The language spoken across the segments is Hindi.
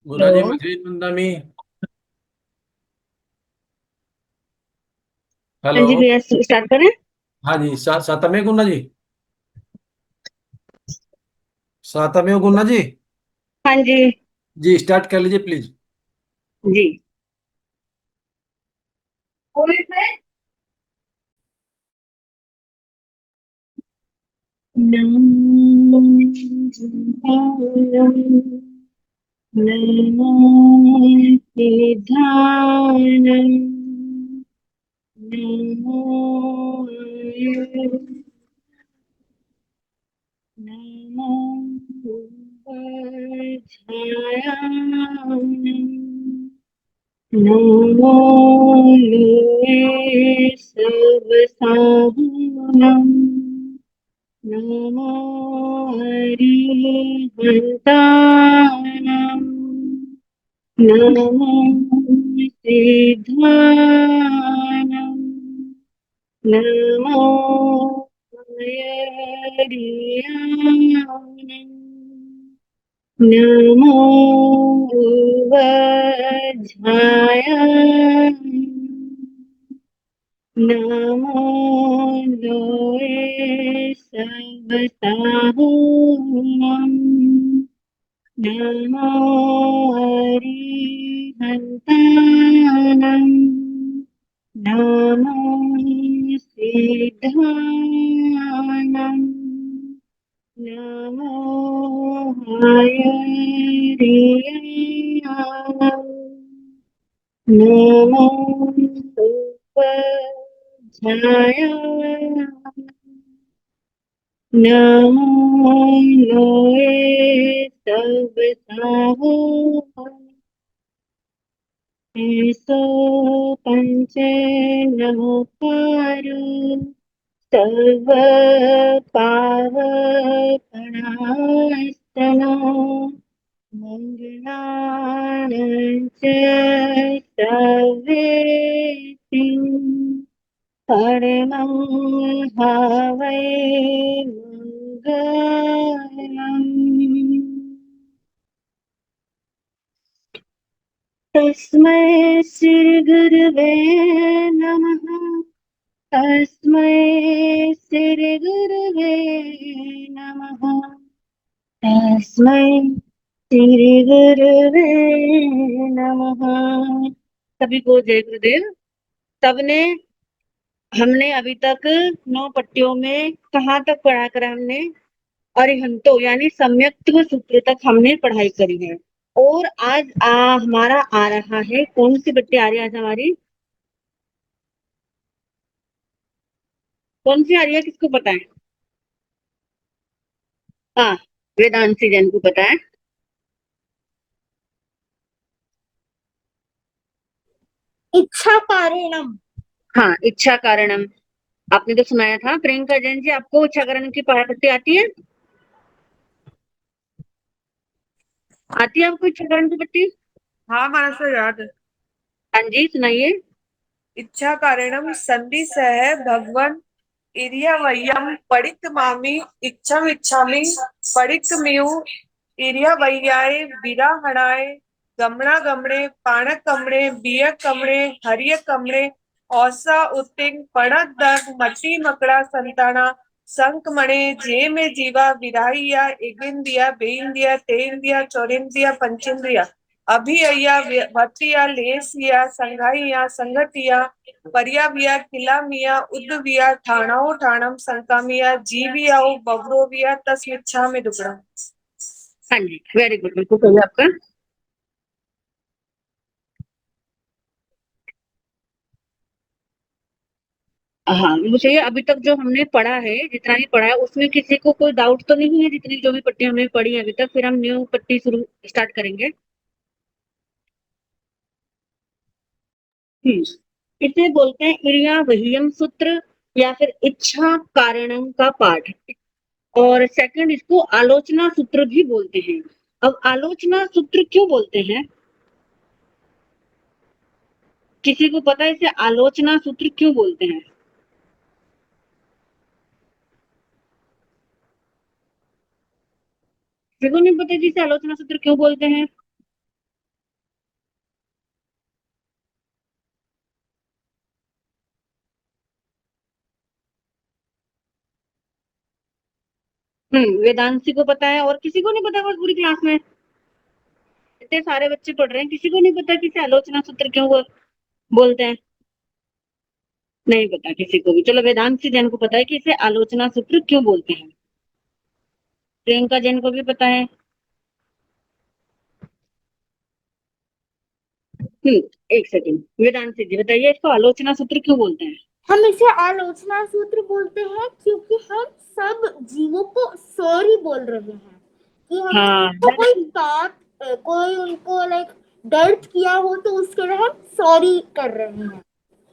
मुरारी हेलो। मछली मंदामी। हाँ हेलो। जी भैया, स्टार्ट करें। हाँ जी, सातम्य गुना जी। सातम्य गुना जी। हाँ जी। जी स्टार्ट कर लीजिए प्लीज। जी। नमो सब साहुनम। नमो हरिहंताणं। नमो सिद्धाणं। नमो हरियाणं। नमो वज्राय। नमो लोये सब साहुनम। नमो हरिहंताणं। नमो सिद्धाणं। नमो हयग्रीवाणं। नमो उपजाय। नमो लोये सब साहुनम। ऐसो पंच नमोकार सर्व पावपणास्तनो मङ्गलानं च सर्वेतिं परमं भावये मङ्गलम्। तस्मै श्री गुरवे नमः। तस्मै श्री गुरवे नमः। तस्मै श्री गुरवे नमः। सभी को जय गुरुदेव। सबने हमने अभी तक 9 पट्टियों में कहाँ तक पढ़ा करा हमने? अरिहंतो यानी सम्यक्त सूत्र तक हमने पढ़ाई करी है। और आज हमारा आ रहा है, कौन सी पट्टी आ रही है आज हमारी? कौन सी आ रही है, किसको पता है? हाँ, वेदांशी जैन को पता है। इच्छा कारणम। हाँ, इच्छा कारणम। आपने तो सुनाया था। प्रियंका जैन जी, आपको इच्छा कारण की पट्टी आती है? आती है आपको इच्छा कारण की पट्टी? हाँ, महाराष्ट्र याद है। हाँ जी, सुनाइए। इच्छा कारणम संधि सह भगवन इरियवय्यम पढ़ित मामी इच्छम इच्छामि पढ़ित मियु इरियवय्याय विराहणाय गमना गमणे पाण कमणे बिय कमणे हरिय कमणे औसा उत्तिंग पणत दग मटी मकड़ा संताना संक मणे जे में जीवा विराहिया इगिंदिया बेइंदिया तेइंदिया चौरिंदिया पंचेंद्रिया अभियया भक्तिया लेसिया संघाइया संगतिया परियाविया किलामिया उद्दविया ठाणाओ ठाणम संकामिया जीवियाओ बवरोविया तस्मिच्छा में दुगड़ा। हाँ जी, वेरी गुड, बिल्कुल सही है आपका। हाँ, मुझे अभी तक जो हमने पढ़ा है, जितना भी पढ़ा है, उसमें किसी को कोई डाउट तो नहीं है? जितनी जो भी पट्टी हमने पढ़ी है अभी तक, फिर हम न्यू पट्टी शुरू स्टार्ट करेंगे। इसे बोलते हैं इरिया वहीयम सूत्र या फिर इच्छा कारणम का पाठ। और सेकंड, इसको आलोचना सूत्र भी बोलते हैं। अब आलोचना सूत्र क्यों बोलते हैं? किसी को पता है इसे आलोचना सूत्र क्यों बोलते हैं? किसी को नहीं पता जी इसे आलोचना सूत्र क्यों बोलते हैं? वेदांशी को पता है और किसी को नहीं पता, बस पूरी क्लास में इतने सारे बच्चे पढ़ रहे हैं, किसी को नहीं पता कि इसे आलोचना सूत्र क्यों बोलते हैं। नहीं पता किसी को भी। चलो वेदांशी जैन को पता है कि इसे आलोचना सूत्र क्यों बोलते हैं। प्रियंका जैन को भी पता है। एक सेकंड, वेदांशी जी बताइए इसको आलोचना सूत्र क्यों बोलते हैं। हम इसे आलोचना सूत्र बोलते हैं क्योंकि हम सब जीवों को सॉरी बोल रहे हैं कि हम हाँ, तो कोई बात कोई उनको लाइक दर्द किया हो तो उसके लिए हम सॉरी कर रहे हैं।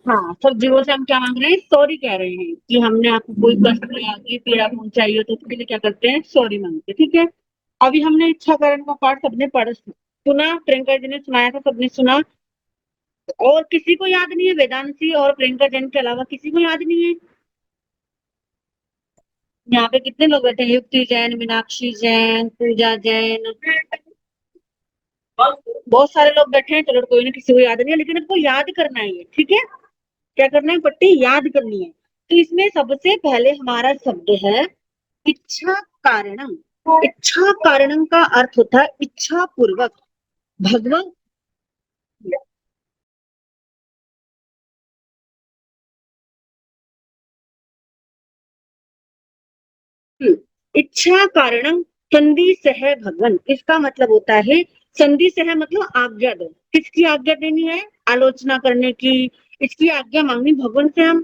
हाँ, सब जीवों से हम क्या मांग रहे हैं, सॉरी कह रहे हैं कि हमने आपको कोई कष्ट दिया, कोई पीड़ा पहुंचाई हो तो उसके लिए क्या करते हैं, सॉरी मांगते हैं। ठीक है, अभी हमने इच्छा कारण का पाठ सबने पढ़ सुना, प्रियंका जी ने सुनाया था, सबने सुना। और किसी को याद नहीं है, वेदांशी और प्रियंका जैन के अलावा किसी को याद नहीं है। यहाँ पे कितने लोग बैठे हैं, युक्ति जैन, मीनाक्षी जैन, पूजा जैन, बहुत सारे लोग बैठे हैं। चलो कोई ना, किसी को याद नहीं है, लेकिन आपको याद करना है ये। ठीक है, क्या करना है, पट्टी याद करनी है। तो इसमें सबसे पहले हमारा शब्द है इच्छा कारणम। इच्छा कारणम का अर्थ होता है इच्छा पूर्वक भगवान। इच्छा कारणम संधि सह भगवन, इसका मतलब होता है संधि सह मतलब आज्ञा दो। किसकी आज्ञा देनी है, आलोचना करने की, इसकी आज्ञा मांगनी भगवान से। हम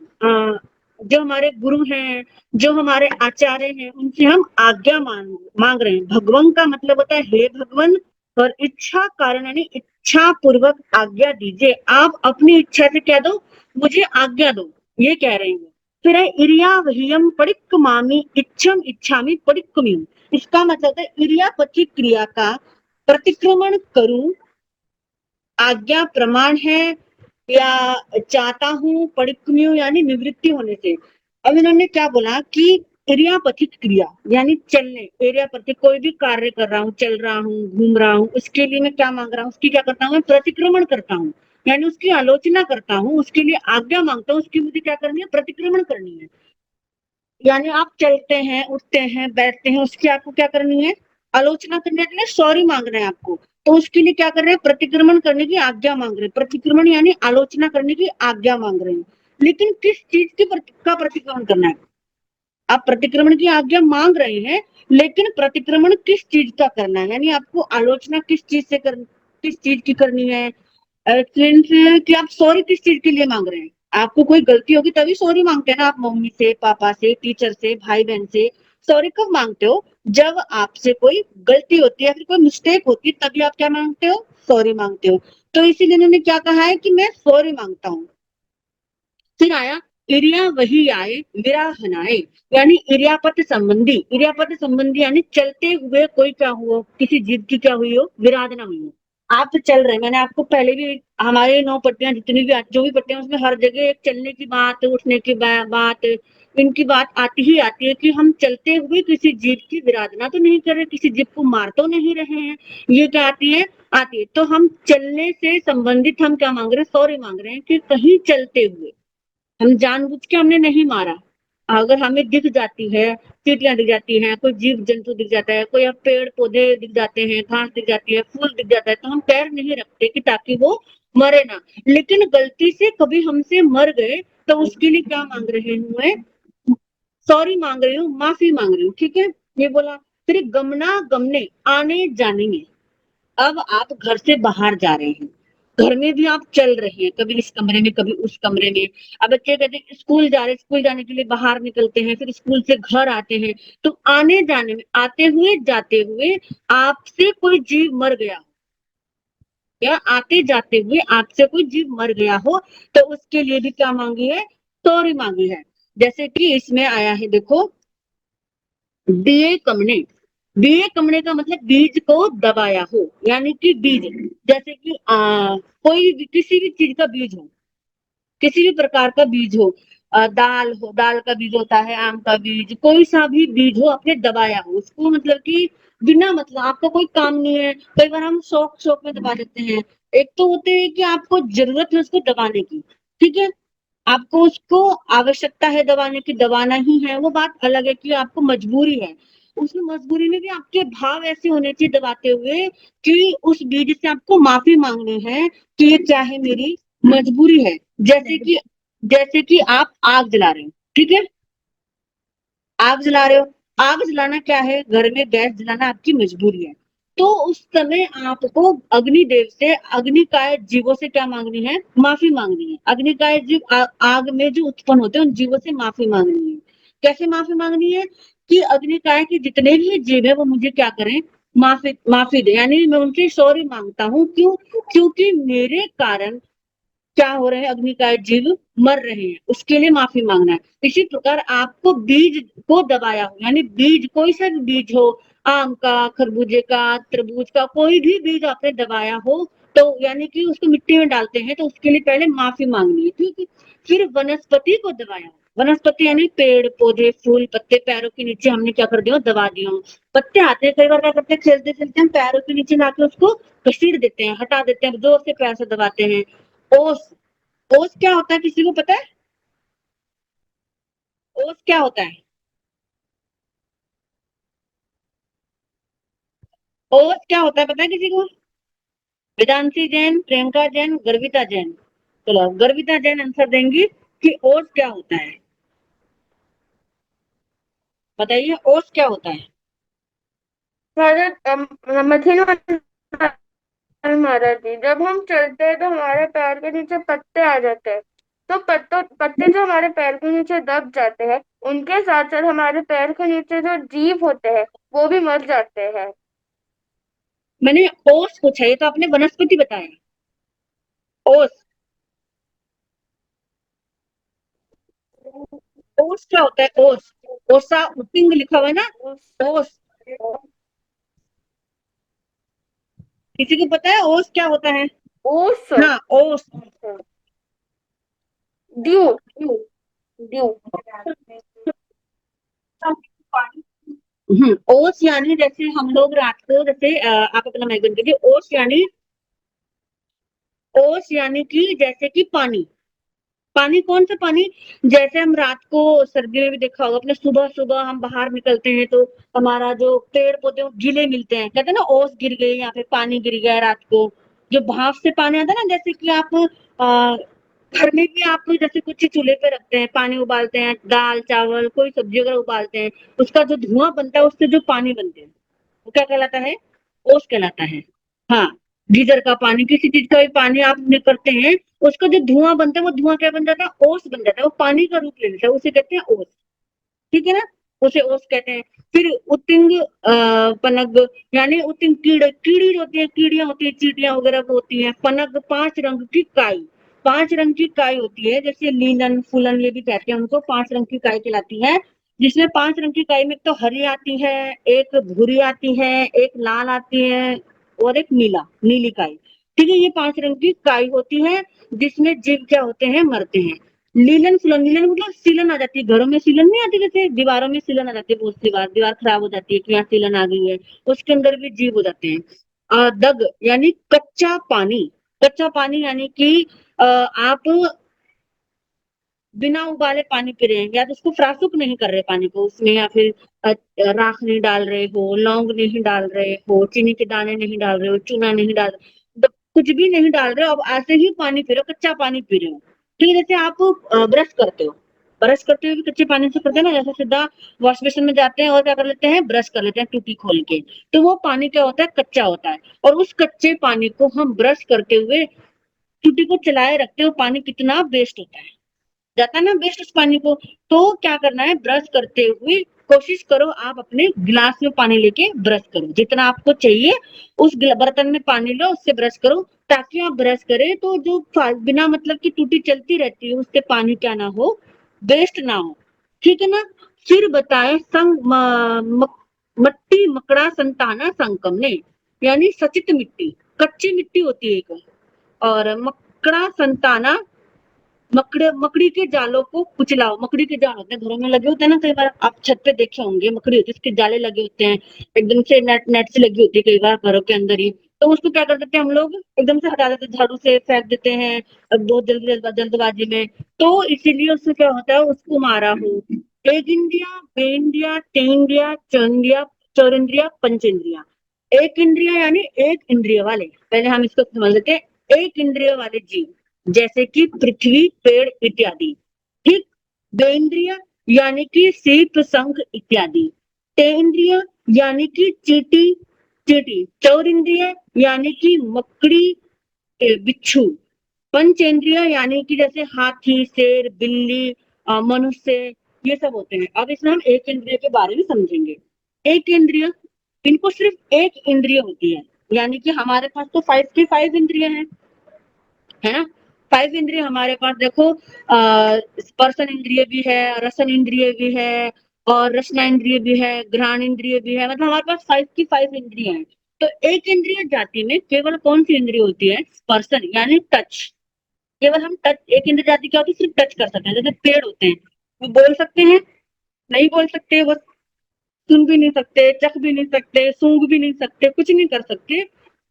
जो हमारे गुरु हैं, जो हमारे आचार्य हैं, उनसे हम आज्ञा मांग रहे हैं। भगवान का मतलब होता है हे भगवान, और इच्छा कारण यानी इच्छा पूर्वक आज्ञा दीजिए। आप अपनी इच्छा से क्या दो, मुझे आज्ञा दो, ये कह रहे हैं। फिर है इरिया वहियम पडिक्कमामि इच्छम इच्छामि पडिक्कमिम, इसका मतलब है इरियापति क्रिया का प्रतिक्रमण करूं, आज्ञा प्रमाण है या चाहता हूं, पडिक्कमियो यानी निवृत्ति होने से। अब इन्होंने क्या बोला कि इरियापथिक क्रिया यानी चलने, इरियापथि कोई भी कार्य कर रहा हूँ, चल रहा हूँ, घूम रहा हूँ, उसके लिए मैं क्या मांग रहा हूँ, उसकी क्या करता हूँ, मैं प्रतिक्रमण करता हूँ, यानी उसकी आलोचना करता हूँ, उसके लिए आज्ञा मांगता हूँ, उसकी मुझे क्या करनी है, प्रतिक्रमण करनी है। यानी आप चलते हैं, उठते हैं, बैठते हैं, उसकी आपको क्या करनी है, आलोचना करने के लिए सॉरी मांग रहे हैं आपको, तो उसके लिए क्या कर रहे हैं, प्रतिक्रमण करने की आज्ञा मांग रहे हैं। प्रतिक्रमण यानी आलोचना करने की आज्ञा मांग रहे हैं, लेकिन किस चीज का प्रतिक्रमण करना है। आप प्रतिक्रमण की आज्ञा मांग रहे हैं, लेकिन प्रतिक्रमण किस चीज का करना है, यानी आपको आलोचना किस चीज की करनी है। कि आप सॉरी किस चीज के लिए मांग रहे हैं। आपको कोई गलती होगी तभी सॉरी मांगते हैं ना, आप मम्मी से, पापा से, टीचर से, भाई बहन से सॉरी कब मांगते हो, जब आपसे कोई गलती होती है, फिर कोई मिस्टेक होती है, तभी आप क्या मांगते हो, सॉरी मांगते हो। तो इसीलिए इन्होंने क्या कहा है कि मैं सॉरी मांगता हूँ। फिर आया इरिया वही आए विराहनाए, यानी इरियापत संबंधी। इरियापत संबंधी यानी चलते हुए कोई क्या हुआ, किसी जीव की क्या हुई हो, विराधना हुई हो। आप तो चल रहे हैं, मैंने आपको पहले भी, हमारे 9 पट्टियां जितनी भी जो भी पट्टियां, उसमें हर जगह एक चलने की बात, उठने की बात, इनकी बात आती ही आती है कि हम चलते हुए किसी जीव की विराधना तो नहीं कर रहे, किसी जीव को मार तो नहीं रहे हैं। ये क्या आती है, आती है। तो हम चलने से संबंधित हम क्या मांग रहे हैं, सॉरी मांग रहे हैं कि कहीं चलते हुए हम जानबूझ के हमने नहीं मारा। अगर हमें दिख जाती है, चींटियां दिख जाती हैं, कोई जीव जंतु दिख जाता है, कोई पेड़ पौधे दिख जाते हैं, घास दिख जाती है, फूल दिख जाता है, तो हम पैर नहीं रखते कि ताकि वो मरे ना। लेकिन गलती से कभी हमसे मर गए तो उसके लिए क्या मांग रहे हूँ मैं, सॉरी मांग रही हूँ, माफी मांग रही हूँ। ठीक है, ये बोला। फिर गमना गमने आने जाने में, अब आप घर से बाहर जा रहे हैं, घर में भी आप चल रहे हैं, कभी इस कमरे में, कभी उस कमरे में। अब बच्चे कहते हैं स्कूल जा रहे, स्कूल जाने के लिए बाहर निकलते हैं, फिर स्कूल से घर आते हैं। तो आने जाने में, आते हुए जाते हुए आपसे कोई जीव मर गया, या आते जाते हुए आपसे कोई जीव मर गया हो, तो उसके लिए भी क्या मांगी है, सॉरी मांगी है। जैसे कि इसमें आया है, देखो, दिए कमने। दिए कमने का मतलब बीज को दबाया हो, यानी कि बीज, जैसे कि कोई भी किसी भी चीज का बीज हो, किसी भी प्रकार का बीज हो, दाल हो, दाल का बीज होता है, आम का बीज, कोई सा भी बीज हो, आपने दबाया हो उसको, मतलब कि बिना मतलब आपका कोई काम नहीं है। कई बार हम शौक शौक में दबा देते हैं। एक तो होते हैं कि आपको जरूरत है उसको दबाने की, ठीक है, आपको उसको आवश्यकता है दबाने की, दबाना ही है, वो बात अलग है कि आपको मजबूरी है। उसमें मजबूरी में भी आपके भाव ऐसे होने चाहिए दबाते हुए कि उस बीज से आपको माफी मांगनी है कि ये क्या है, मेरी मजबूरी है। जैसे कि आप आग जला रहे हो, ठीक है, आग जला रहे हो। आग जलाना क्या है, घर में गैस जलाना आपकी मजबूरी है। तो उस समय आपको अग्निदेव से, अग्निकाय जीवों से क्या मांगनी है, माफी मांगनी है। अग्निकाय जीव आग में जो उत्पन्न होते हैं उन जीवों से माफी मांगनी है। कैसे माफी मांगनी है कि अग्निकाय के जितने भी जीव है वो मुझे क्या करें, माफी माफी दे, यानी मैं उनसे सॉरी मांगता हूँ। क्यों? क्योंकि मेरे कारण क्या हो रहे हैं, अग्निकाय जीव मर रहे हैं, उसके लिए माफी मांगना है। इसी प्रकार आपको बीज को दबाया हो, यानी बीज कोई सा भी बीज हो, आम का, खरबूजे का, तरबूज का, कोई भी बीज आपने दबाया हो, तो यानी कि उसको मिट्टी में डालते हैं तो उसके लिए पहले माफी मांगनी है, ठीक है। फिर वनस्पति को दबाया हो, वनस्पति यानी पेड़ पौधे फूल पत्ते, पैरों के नीचे हमने क्या कर दिया, दबा दिया हो। पत्ते आते हैं, कई बार क्या करते हैं, खेलते खेलते हम पैरों के नीचे लाके उसको घसीट देते हैं, हटा देते हैं, जोर से पैर से दबाते हैं। ओस, ओस क्या होता है, किसी को पता है? ओस क्या होता है? ओस क्या होता है, पता है किसी को? वेदांती जैन, प्रियंका जैन, गर्विता जैन। चलो गर्विता जैन आंसर देंगी कि ओस क्या होता है। बताइए ओस क्या होता है। मथुरा महाराज जी, जब हम चलते हैं तो हमारे पैर के नीचे पत्ते आ जाते हैं, तो पत्ते जो हमारे पैर के नीचे दब जाते हैं, उनके साथ साथ हमारे पैर के नीचे जो जीव होते हैं वो भी मर जाते हैं। मैंने ओस पूछा, ये तो आपने वनस्पति बताया। ओस, ओस क्या होता है, ओस? ओसा उतिंग लिखा हुआ है ना, ओस। किसी को पता है ओस क्या होता है? ओस, हाँ ओस। Due due due. ओस यानी जैसे हम लोग रात को, जैसे आप अपना माइक बंद कीजिए। ओस यानी कि जैसे कि पानी। पानी कौन सा पानी? जैसे हम रात को सर्दियों में भी देखा होगा, अपने सुबह सुबह हम बाहर निकलते हैं तो हमारा जो पेड़ पौधे वो गीले मिलते हैं, कहते हैं ना ओस गिर गई, यहाँ पे पानी गिर गया रात को। जो भाप से पानी आता है ना, जैसे कि आप घर में भी आप जैसे कुछ चूल्हे पे रखते हैं, पानी उबालते हैं, दाल चावल कोई सब्जी वगैरह उबालते हैं, उसका जो धुआं बनता है उससे जो पानी बनते हैं वो क्या कहलाता है, ओस कहलाता है। हाँ, गीजर का पानी, किसी चीज का भी पानी आप करते हैं, उसका जो धुआं बनता है वो धुआं क्या बन जाता है, ओस बन जाता है, वो पानी का रूप ले लेता है, उसे कहते हैं ओस। ठीक है ना, उसे ओस कहते हैं। फिर उतिंग पनग, यानी उतिंग कीड़ी जो होती है, कीड़ियां होती है, चींटियां वगैरह वो होती है। पनग 5 रंग की काई, 5 रंग की काई होती है, जैसे लीलन फूलन ये भी कहते हैं उनको, 5 रंग की काई कहलाती है। जिसमें 5 रंग की काई में तो हरी आती है, एक भूरी आती है, एक लाल आती है, और एक नीली काई। ठीक है, ये 5 रंग की काई होती है, जिसमें जीव क्या होते हैं, मरते हैं। लीलन फुलन, लीलन मतलब सीलन आ जाती है, घरों में सीलन नहीं आती, जैसे दीवारों में सीलन आ जाती है, बहुत सी बार दीवार खराब हो जाती है कि यहाँ सीलन आ गई है, उसके अंदर भी जीव हो जाते हैं। दग यानी कच्चा पानी, कच्चा पानी यानी कि आप बिना उबाले पानी पी रहे हैं, या तो उसको फ्रासुक नहीं कर रहे पानी को उसमें, या फिर राख नहीं डाल रहे हो, लौंग नहीं डाल रहे हो, चीनी के दाने नहीं डाल रहे हो, चूना नहीं डाल रहे हो, तो कुछ भी नहीं डाल रहे हो, अब ऐसे ही पानी पी रहे हो, कच्चा पानी पी रहे हो। ठीक है, जैसे आप ब्रश करते हो, ब्रश करते हुए भी कच्चे पानी से करते हैं ना, जैसे सीधा वॉश बेसिन में जाते हैं और क्या कर लेते हैं, ब्रश कर लेते हैं टूटी खोल के, तो वो पानी क्या होता है, कच्चा होता है। और उस कच्चे पानी को हम ब्रश करते हुए टूटी को चलाए रखते हो, पानी कितना वेस्ट होता है, जाता है ना वेस्ट उस पानी को। तो क्या करना है, ब्रश करते हुए कोशिश करो आप अपने गिलास में पानी लेके ब्रश करो, जितना आपको चाहिए उस बर्तन में पानी लो, उससे ब्रश करो, ताकि आप ब्रश करें तो जो बिना मतलब की टूटी चलती रहती है उससे पानी क्या ना हो, वेस्ट ना हो। ठीक है ना। फिर बताए मट्टी मकड़ा संताना संकम ने, यानी सचित मिट्टी, कच्ची मिट्टी होती है एक, और मकड़ा संताना, मकड़ी के जालों को कुचलाओ। मकड़ी के जाल होते हैं घरों में लगे होते हैं ना, कई बार आप छत पे देखे होंगे, मकड़ी होती है, उसके जाले लगे होते हैं, एकदम से नेट नेट से लगी होती है कई बार घरों के अंदर ही। तो उसको क्या कर देते हैं हम लोग, एकदम से हटा देते हैं, झाड़ू से फेंक देते हैं, अब बहुत जल्दबाजी में। तो इसीलिए उससे क्या होता है, उसको मारा हो एक इंद्रिया, बेंद्रिया, तेंद्रिया, चौंद्रिया, चौरिंद्रिया, पंचेंद्रिया। एक इंद्रिया यानी एक इंद्रिय वाले, पहले हम इसको समझ लेते हैं। एक इंद्रिय वाले जीव जैसे कि पृथ्वी, पेड़ इत्यादि। ठीक। बेंद्रिय यानी कि सीप, शंख इत्यादि। तेंद्रिय यानी कि चींटी, चींटी। चौरिंद्रिय यानी कि मकड़ी, बिच्छू। पंचेंद्रिय यानी कि जैसे हाथी, शेर, बिल्ली, मनुष्य, ये सब होते हैं। अब इसमें हम एक इंद्रिय के बारे में समझेंगे। एक इंद्रिय, इनको सिर्फ एक इंद्रिय होती है, यानी कि हमारे पास तो 5 की 5 इंद्रिय है ना। 5 इंद्रिय हमारे पास देखो, स्पर्शन इंद्रिय भी है, रसन इंद्रिय भी है, और रसना इंद्रिय भी है, घ्राण इंद्रिय भी है, मतलब हमारे पास 5 की 5 इंद्रिय है। तो एक इंद्रिय जाति में केवल कौन सी इंद्रिय होती है? स्पर्शन यानी टच। केवल हम टच, एक इंद्रिय जाति क्या होती है? सिर्फ टच कर सकते हैं। जैसे पेड़ होते हैं, वो बोल सकते हैं? नहीं बोल सकते। वो सुन भी नहीं सकते, चख भी नहीं सकते, सूंघ भी नहीं सकते, कुछ नहीं कर सकते।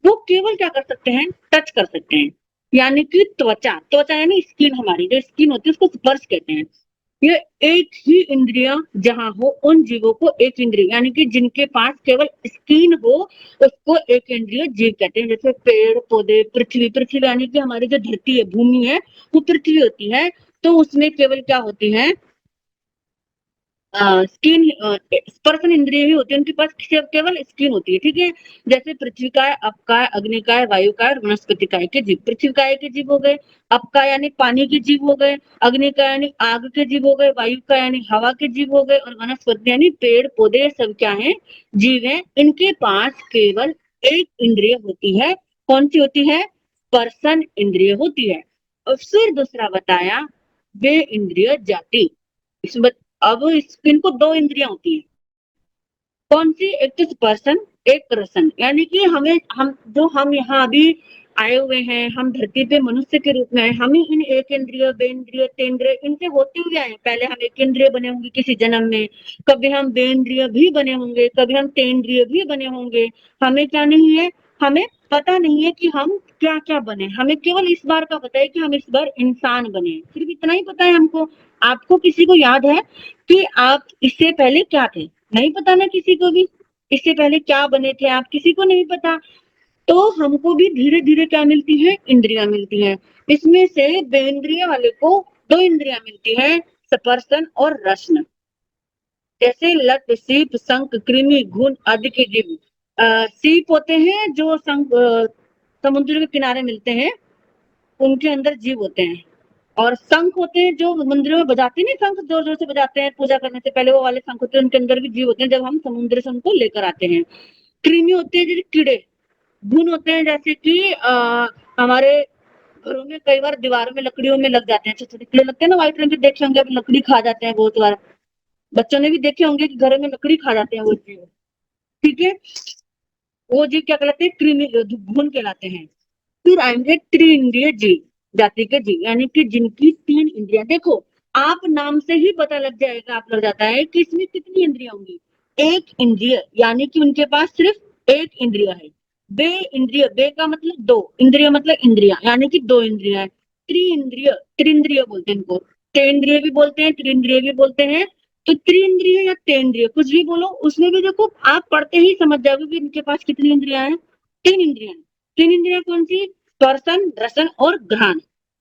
वो केवल क्या कर सकते हैं? टच कर सकते हैं। यानी कि त्वचा, त्वचा यानी स्किन, हमारी जो स्किन होती है उसको स्पर्श कहते हैं। ये एक ही इंद्रिय जहां हो, उन जीवों को एक इंद्रिय, यानी कि जिनके पास केवल स्किन हो, उसको एक इंद्रिय जीव कहते हैं। जैसे पेड़ पौधे, पृथ्वी, पृथ्वी यानी कि हमारी जो धरती है, भूमि है, वो पृथ्वी होती है। तो उसमें केवल क्या होती है? स्किन, स्पर्शन इंद्रिय ही होती है उनके पास, केवल स्किन होती है। ठीक है। जैसे पृथ्वी काय, अपकाय, अग्निकाय, वायुकाय और वनस्पति काय के जीव। पृथ्वी काय के जीव हो गए, अपकाय यानी पानी के जीव हो गए, अग्निकाय यानी आग के जीव हो गए, वायुकाय यानी हवा के जीव हो गए, और वनस्पति यानी पेड़ पौधे, सब क्या है? जीव है। इनके पास केवल एक इंद्रिय होती है। कौन सी होती है? स्पर्शन इंद्रिय होती है। और फिर दूसरा बताया, वे इंद्रिय जाति। इसमें अब इनको 2 इंद्रियां होती है। कौन सी? एक तो स्पर्शन, एक रसन। यानी कि हम यहाँ अभी आए हुए हैं, हम धरती पे मनुष्य के रूप में आए, हम ही इन एक इंद्रिय, बेंद्रिय, तेंद्रिय इनसे होते हुए आए। पहले हम एक इंद्रिय बने होंगे किसी जन्म में, कभी हम बेंद्रिय भी बने होंगे, कभी हम तेंद्रिय भी बने होंगे। हमें क्या नहीं है? हमें पता नहीं है कि हम क्या क्या बने। हमें केवल इस बार का पता है कि हम इस बार इंसान बने, सिर्फ इतना ही पता है हमको। आपको किसी को याद है कि आप इससे पहले क्या थे? नहीं पता ना किसी को भी। इससे पहले क्या बने थे आप? किसी को नहीं पता। तो हमको भी धीरे धीरे क्या मिलती है? इंद्रियां मिलती हैं। इसमें से बेंद्रिय वाले को 2 इंद्रियां मिलती हैं, स्पर्शन और रसन। जैसे लट, सीप, शंख, कृमि, घुन आदि के जीव। सीप होते हैं जो समुद्र के किनारे मिलते हैं, उनके अंदर जीव होते हैं। और शंख होते हैं जो मंदिरों में बजाते नहीं, शंख जोर जोर से बजाते हैं पूजा करने से पहले, वो वाले शंख होते हैं, उनके अंदर भी जीव होते हैं, जब हम समुद्र से उनको लेकर आते हैं। कृमि होते हैं जैसे कीड़े। घुन होते हैं जैसे कि हमारे घरों में कई बार दीवारों में, लकड़ियों में लग जाते हैं, छोटे छोटे कीड़े लगते हैं ना, व्हाइट रंग के, देखे होंगे आप, लकड़ी खा जाते हैं बहुत बार। बच्चों ने भी देखे होंगे कि घरों में लकड़ी खा जाते हैं वो जीव। ठीक है। वो जीव क्या कहलाते हैं? कृमि, घुन कहलाते हैं। फिर आएंगे त्रिइंद्रिय जीव जाति के जीव, यानी कि जिनकी 3 इंद्रियां। देखो, आप नाम से ही पता लग जाएगा, आप लग जाता है कि इसमें कितनी इंद्रियां होंगी। एक इंद्रिय यानी कि उनके पास सिर्फ एक इंद्रिय है। बे इंद्रिय, बे का मतलब 2, इंद्रिय मतलब इंद्रिया, यानी कि 2 इंद्रिया है। त्रिइंद्रिय, त्रिइंद्रिय बोलते हैं इनको। तेंद्रिय भी बोलते हैं, त्रिइंद्रिय भी बोलते हैं। तो त्रिइंद्रिय या तेंद्रिय कुछ भी बोलो, उसमें भी देखो आप पढ़ते ही समझ जाओगे कि इनके पास कितनी इंद्रियां हैं? 3 इंद्रियां। 3 इंद्रियां कौन सी? स्पर्शन, रसन और घ्राण।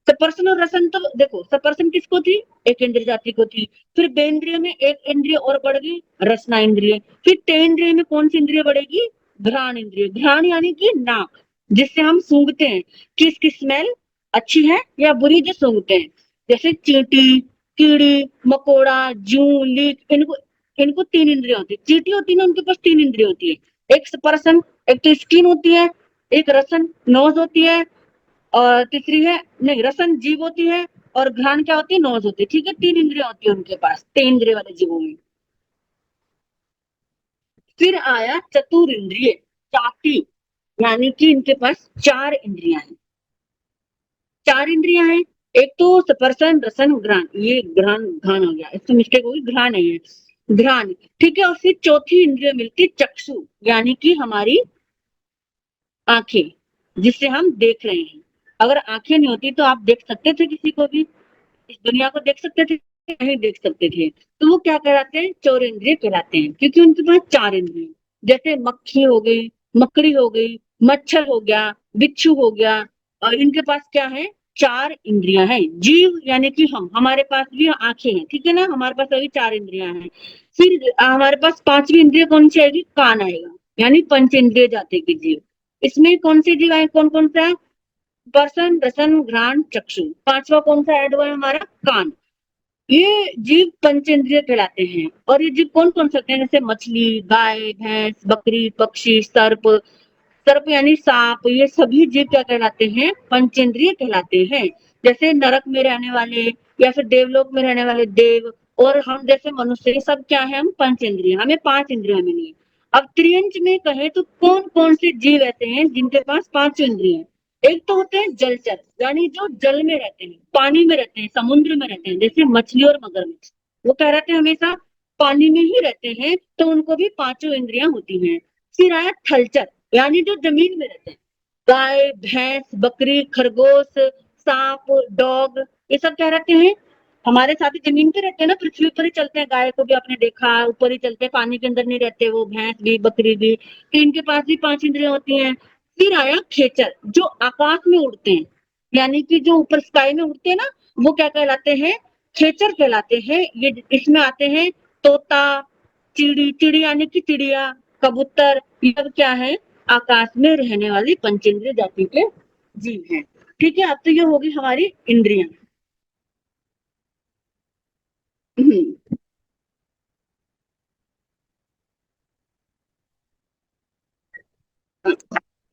स्पर्शन और रसन तो देखो, स्पर्शन किसको थी? एक इंद्रिय जाति को थी। फिर बेंद्रिय में एक इंद्रिय और बढ़ गई, रसना इंद्रिय। फिर तेंद्रिय में कौन सी इंद्रिय बढ़ेगी? घ्राण इंद्रिय। घ्राण यानी कि नाक, जिससे हम सूंघते हैं कि इसकी स्मेल अच्छी है या बुरी, जो सूंघते हैं। जैसे चींटी, कीड़ी, मकोड़ा, जू, लीक, इनको इनको 3 इंद्रिय होती है। चींटी होती है ना, उनके पास 3 इंद्रिय होती है। एक स्पर्शन, एक तो स्किन होती है, एक रसन नोज होती है, और तीसरी है, नहीं, रसन जीभ होती है, और घ्राण क्या होती है? नोज होती है। ठीक है। 3 इंद्रियां होती है उनके पास, 3 इंद्रिय वाले जीवों में। फिर आया चतुर इंद्रिय जाति, यानी कि इनके पास 4 इंद्रियां हैं। 4 इंद्रियां हैं। एक तो स्पर्शन, रसन, घ्राण। ये घ्राण, घ्राण हो गया, इसमें मिस्टेक होगी, घ्राण है ये, घ्राण। ठीक है। और फिर चौथी इंद्रिय मिलती चक्षु, यानी कि हमारी आंखें, जिससे हम देख रहे हैं। अगर आंखें नहीं होती तो आप देख सकते थे किसी को भी? इस दुनिया को देख सकते थे? नहीं देख सकते थे, तो वो क्या कहलाते हैं, चौरेंद्रिय कहलाते हैं, क्योंकि उनके पास 4 इंद्रिय हैं। जैसे मक्खी हो गई, मकड़ी हो गई, मच्छर हो गया, बिच्छू हो गया, और इनके पास क्या है, 4 इंद्रियां हैं। जीव यानी कि हम, हमारे पास भी आंखें हैं, ठीक है ना, हमारे पास अभी 4 इंद्रियां हैं। फिर हमारे पास 5वीं इंद्रिय कौन सी आएगी, कान आएगा, यानी पंचेंद्रिय जाति के जीव। इसमें कौन से जीव आए, कौन कौन सा, पर्सन, रसन, घ्राण, चक्षु। 5वां कौन सा ऐड हुआ है, हमारा कान। ये जीव पंचेंद्रिय कहलाते हैं। और ये जीव कौन कौन से होते हैं, जैसे मछली, गाय, भैंस, बकरी, पक्षी, सर्प, सर्प यानी सांप, ये सभी जीव क्या कहलाते हैं, पंचेंद्रिय कहलाते हैं। जैसे नरक में रहने वाले या फिर देवलोक में रहने वाले देव, और हम जैसे मनुष्य, ये सब क्या है, हम पंचेंद्रिय, हमें 5 इंद्रियां मिली है। अब त्रियंच में कहे तो कौन कौन से जीव ऐसे हैं जिनके पास 5 इंद्रिय हैं। एक तो होते हैं जलचर, यानी जो जल में रहते हैं, पानी में रहते हैं, समुद्र में रहते हैं, जैसे मछली और मगरमच्छ, वो क्या रहते हैं, हमेशा पानी में ही रहते हैं, तो उनको भी 5 इंद्रियां होती हैं। फिर आया थलचर, यानी जो जमीन में रहते हैं, गाय, भैंस, बकरी, खरगोश, सांप, डॉग, ये सब क्या रहते हैं, हमारे साथ ही जमीन पे रहते हैं ना, पृथ्वी पर ही चलते हैं। गाय को भी आपने देखा, ऊपर ही चलते हैं, पानी के अंदर नहीं रहते वो, भैंस भी, बकरी भी, तो इनके पास भी 5 इंद्रियां होती हैं। फिर आया खेचर, जो आकाश में उड़ते हैं, यानी कि जो ऊपर स्काई में उड़ते हैं ना, वो क्या कहलाते हैं, खेचर कहलाते हैं। ये इसमें आते हैं तोता, चिड़ी, चिड़ी यानी कि चिड़िया, कबूतर, ये सब क्या है, आकाश में रहने वाली पंचेंद्रिय जाति के जीव हैं। ठीक है, अब तो ये होगी हमारी इंद्रियां।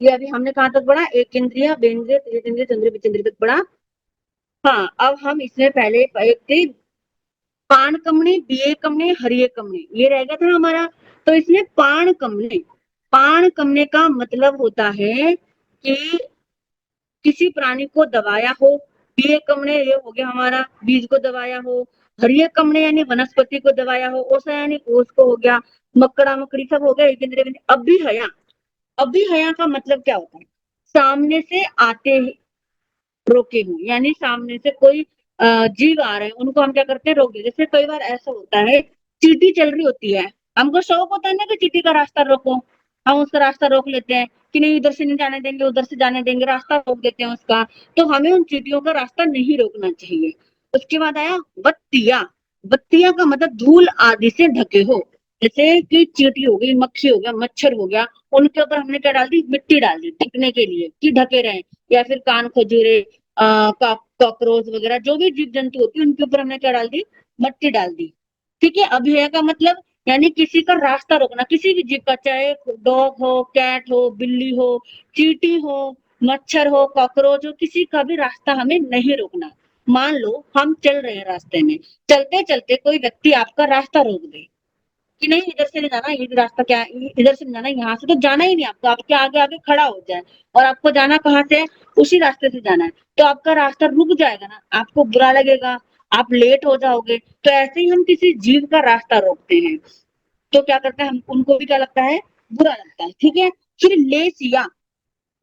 ये अभी हमने कहाँ तक पढ़ा, एक इंद्रिय, बेंद्रिय, त्रिजेंद्रिय, चंद्रिय, विचेंद्रिय तक पढ़ा। हाँ, अब हम इसमें पहले एक थी पाण कमने, बिये कमने, हरिये कमने, ये रहेगा था हमारा। तो इसमें पाण कमने, पाण कमने का मतलब होता है कि किसी प्राणी को दबाया हो। बिये कमने, ये हो गया हमारा बीज को दबाया हो। हरिये कमने यानी वनस्पति को दबाया हो। ओसा यानी ओस को हो गया। मकड़ा मकड़ी सब हो गया एक इंद्रिय। अब भी हया, अब भी हया का मतलब क्या होता है, सामने से आते ही रोके हूँ, यानी सामने से कोई जीव आ रहे हैं, उनको हम क्या करते हैं, रोक देते। जैसे कई बार ऐसा होता है, चींटी चल रही होती है, हमको शौक होता है ना कि चींटी का रास्ता रोको, हम उसका रास्ता रोक लेते हैं कि नहीं इधर से नहीं जाने देंगे, उधर से जाने देंगे, रास्ता रोक देते हैं उसका। तो हमें उन चींटियों का रास्ता नहीं रोकना चाहिए। उसके बाद आया बत्तिया, बत्तिया का मतलब धूल आदि से ढके हो। जैसे कि चींटी हो गई, मक्खी हो गया, मच्छर हो गया, उनके ऊपर हमने क्या डाल दी, मिट्टी डाल दी ढकने के लिए कि ढके रहे। या फिर कान खजूरे, कॉकरोच वगैरह जो भी जीव जंतु होती है, उनके ऊपर हमने क्या डाल दी, मट्टी डाल दी। ठीक है, अभय का मतलब यानी किसी का रास्ता रोकना, किसी भी जीव का, चाहे डॉग हो, कैट हो, बिल्ली हो, चींटी हो, मच्छर हो, कॉकरोच हो, किसी का भी रास्ता हमें नहीं रोकना। मान लो हम चल रहे हैं रास्ते में, चलते चलते कोई व्यक्ति आपका रास्ता रोक दे कि नहीं इधर से नहीं जाना, ये रास्ता क्या है, इधर से नहीं जाना, यहाँ से तो जाना ही नहीं, आपको आपके आगे आगे खड़ा हो जाए और आपको जाना कहाँ से है, उसी रास्ते से जाना है, तो आपका रास्ता रुक जाएगा ना, आपको बुरा लगेगा, आप लेट हो जाओगे। तो ऐसे ही हम किसी जीव का रास्ता रोकते हैं, तो क्या करते हैं, हम उनको भी क्या लगता है, बुरा लगता है। ठीक है, फिर लेसिया,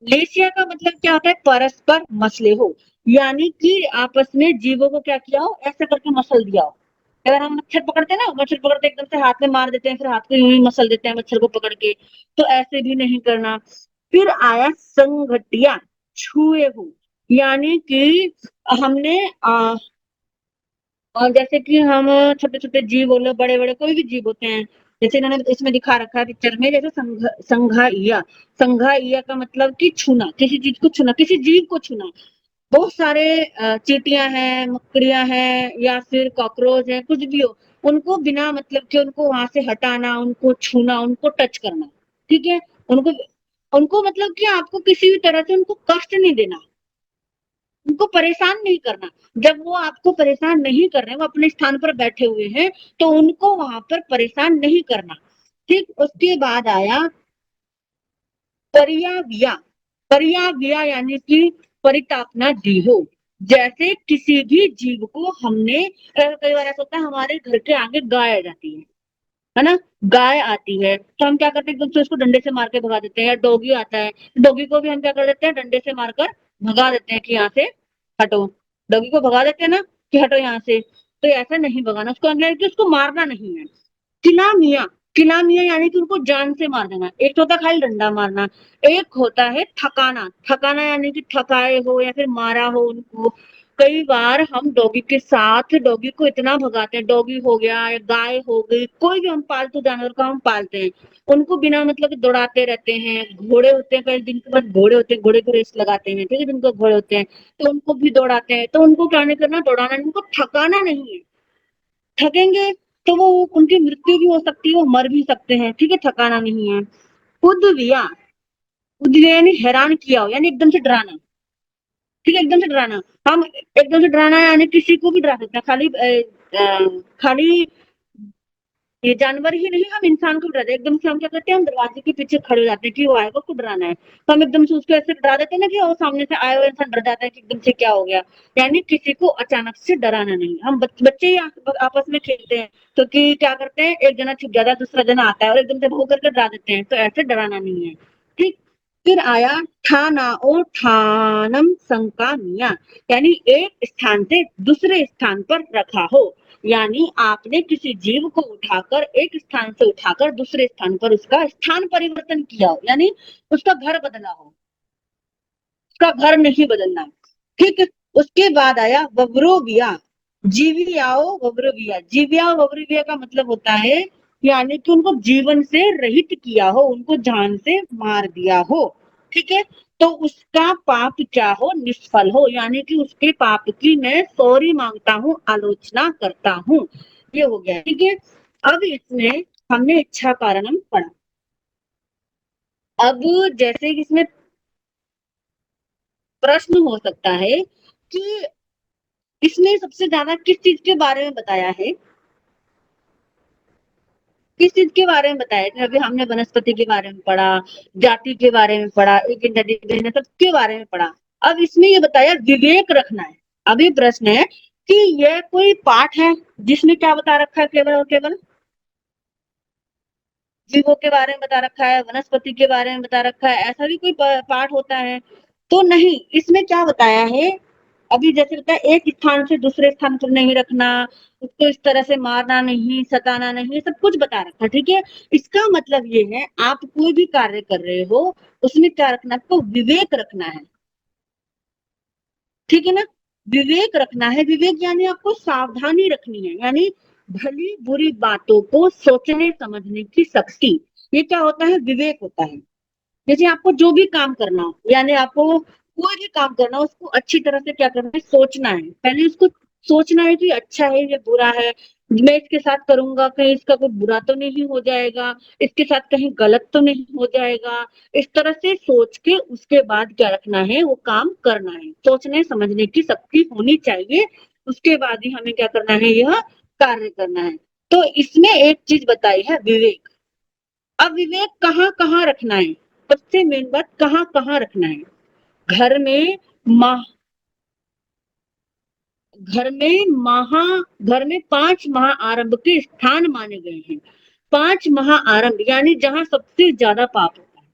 लेसिया का मतलब क्या होता है, परस्पर मसले हो, यानी कि आपस में जीवों को क्या किया हो, ऐसे करके मसल दिया हो। अगर हम मच्छर पकड़ते हैं ना, मच्छर पकड़ते एकदम से हाथ में मार देते हैं, फिर हाथ को यूं ही मसल देते हैं मच्छर को पकड़ के, तो ऐसे भी नहीं करना। फिर आया संघटिया, छुए हो, यानी कि हमने और जैसे कि हम छोटे छोटे जीव बोलो, बड़े बड़े कोई भी जीव होते हैं, जैसे इन्होंने इसमें दिखा रखा है पिक्चर में, जैसे संघाइया, संघाइया का मतलब कि छूना, किसी चीज को छूना, किसी जीव को छूना। बहुत सारे चींटियां हैं, मकड़ियां हैं, या फिर कॉकरोच है, कुछ भी हो, उनको बिना मतलब कि उनको वहां से हटाना, उनको छूना, उनको टच करना। ठीक है, उनको उनको मतलब कि आपको किसी भी तरह से उनको कष्ट नहीं देना, उनको परेशान नहीं करना। जब वो आपको परेशान नहीं कर रहे, वो अपने स्थान पर बैठे हुए हैं, तो उनको वहां पर परेशान नहीं करना। ठीक, उसके बाद आया परियाविया, परियाविया यानी कि परितापना दी हो। जैसे किसी भी जीव को हमने, कई बार ऐसा होता है हमारे घर के आगे गाय आ जाती है ना, गाय आती है तो हम क्या करते हैं, एकदम से उसको डंडे से मार के भगा देते हैं। या डॉगी आता है, डॉगी को भी हम क्या कर देते हैं, डंडे से मारकर भगा देते हैं कि यहाँ से हटो, डॉगी को भगा देते हैं ना कि हटो यहाँ से। तो ऐसा नहीं भगाना, उसको अंदर कि उसको मारना नहीं है। किला मियाँ, किला मियाँ यानी कि उनको जान से मार देना। एक तो होता है खाली डंडा मारना, एक होता है थकाना। थकाना यानी कि थकाए हो या फिर मारा हो उनको। कई बार हम डॉगी के साथ डॉगी को इतना भगाते हैं, डॉगी हो गया या गाय हो गई, कोई भी हम पालतू जानवर को हम पालते हैं, उनको बिना मतलब के दौड़ाते रहते हैं। घोड़े होते हैं, कई दिन के बाद घोड़े होते हैं, घोड़े को रेस लगाते हैं, ठीक है, जिनको घोड़े होते हैं तो उनको भी दौड़ाते हैं। तो उनको क्या नहीं करना, दौड़ाना नहीं, उनको थकाना नहीं है। थकेंगे तो वो उनकी मृत्यु भी हो सकती है, वो मर भी सकते हैं, ठीक है, थकाना नहीं है। उद्विया, उद्विया यानी हैरान किया हो, यानी एकदम से डराना, ठीक है, एकदम से डराना। हम एकदम से डराना यानी किसी को भी डरा सकते हैं, खाली ये जानवर ही नहीं, हम इंसान को भी डराते हैं। एकदम से हम क्या करते हैं, हम दरवाजे के पीछे खड़े हो जाते हैं कि वो आएगा, उसको डराना है, तो हम एकदम से उसको ऐसे डरा देते हैं ना कि वो सामने से आए हुए इंसान डर जाता है कि एकदम से क्या हो गया। यानी किसी को अचानक से डराना नहीं। हम बच्चे ही आपस में खेलते हैं तो कि क्या करते हैं, एक जना छुप जाता है, दूसरा जना आता है और एकदम से भौ करके डरा देते हैं, तो ऐसे डराना नहीं है, ठीक। फिर आया ठाना और ठानम संकामिया, यानी एक स्थान से दूसरे स्थान पर रखा हो। यानी आपने किसी जीव को उठाकर एक स्थान से उठाकर दूसरे स्थान पर उसका स्थान परिवर्तन किया हो, यानी उसका घर बदला हो, उसका घर नहीं बदलना, ठीक है। उसके बाद आया वब्रोविया, जीवियाओ वब्रोविया। जीविया वब्रोविया का मतलब होता है यानी कि उनको जीवन से रहित किया हो, उनको जान से मार दिया हो, ठीक है। तो उसका पाप क्या हो, निष्फल हो, यानी कि उसके पाप की मैं सॉरी मांगता हूँ, आलोचना करता हूँ। ये हो गया, ठीक है। अब इसमें हमने इच्छा कारणम पढ़ा। अब जैसे कि इसमें प्रश्न हो सकता है कि इसमें सबसे ज्यादा किस चीज के बारे में बताया है, किस चीज के बारे में बताया है। अभी हमने वनस्पति के बारे में पढ़ा, जाति के बारे में पढ़ा, एक नदी सबके बारे में पढ़ा। अब इसमें ये बताया विवेक रखना है। अभी प्रश्न है कि यह कोई पाठ है जिसमें क्या बता रखा है, केवल और केवल जीवों के बारे में बता रखा है, वनस्पति के बारे में बता रखा है, ऐसा भी कोई पाठ होता है? तो नहीं, इसमें क्या बताया है, अभी जैसे बताया एक स्थान से दूसरे स्थान पर नहीं रखना, उसको इस तरह से मारना नहीं, सताना नहीं, सब कुछ बता रखा है, ठीक है। इसका मतलब ये है आप कोई भी कार्य कर रहे हो उसमें क्या रखना है, आपको विवेक रखना है, ठीक है ना। विवेक रखना है, विवेक यानी आपको सावधानी रखनी है, यानी भली बुरी बातों को सोचने समझने की शक्ति, ये क्या होता है, विवेक होता है। जैसे आपको जो भी काम करना हो, यानी आपको कोई भी काम करना हो, उसको अच्छी तरह से क्या करना है, सोचना है। पहले उसको सोचना है कि अच्छा है या बुरा है, मैं इसके साथ करूंगा कहीं इसका कोई बुरा तो नहीं हो जाएगा, इसके साथ कहीं गलत तो नहीं हो जाएगा। इस तरह से सोच के उसके बाद क्या रखना है, वो काम करना है। सोचने समझने की शक्ति होनी चाहिए, उसके बाद ही हमें क्या करना है, यह कार्य करना है। तो इसमें एक चीज बताई है, विवेक। अब विवेक कहाँ कहाँ रखना है, सबसे मेन बात कहाँ कहाँ रखना है। घर में माह घर में महा घर में 5 महाआरंभ के स्थान माने गए हैं। 5 महाआरंभ यानी जहां सबसे ज्यादा पाप होता है,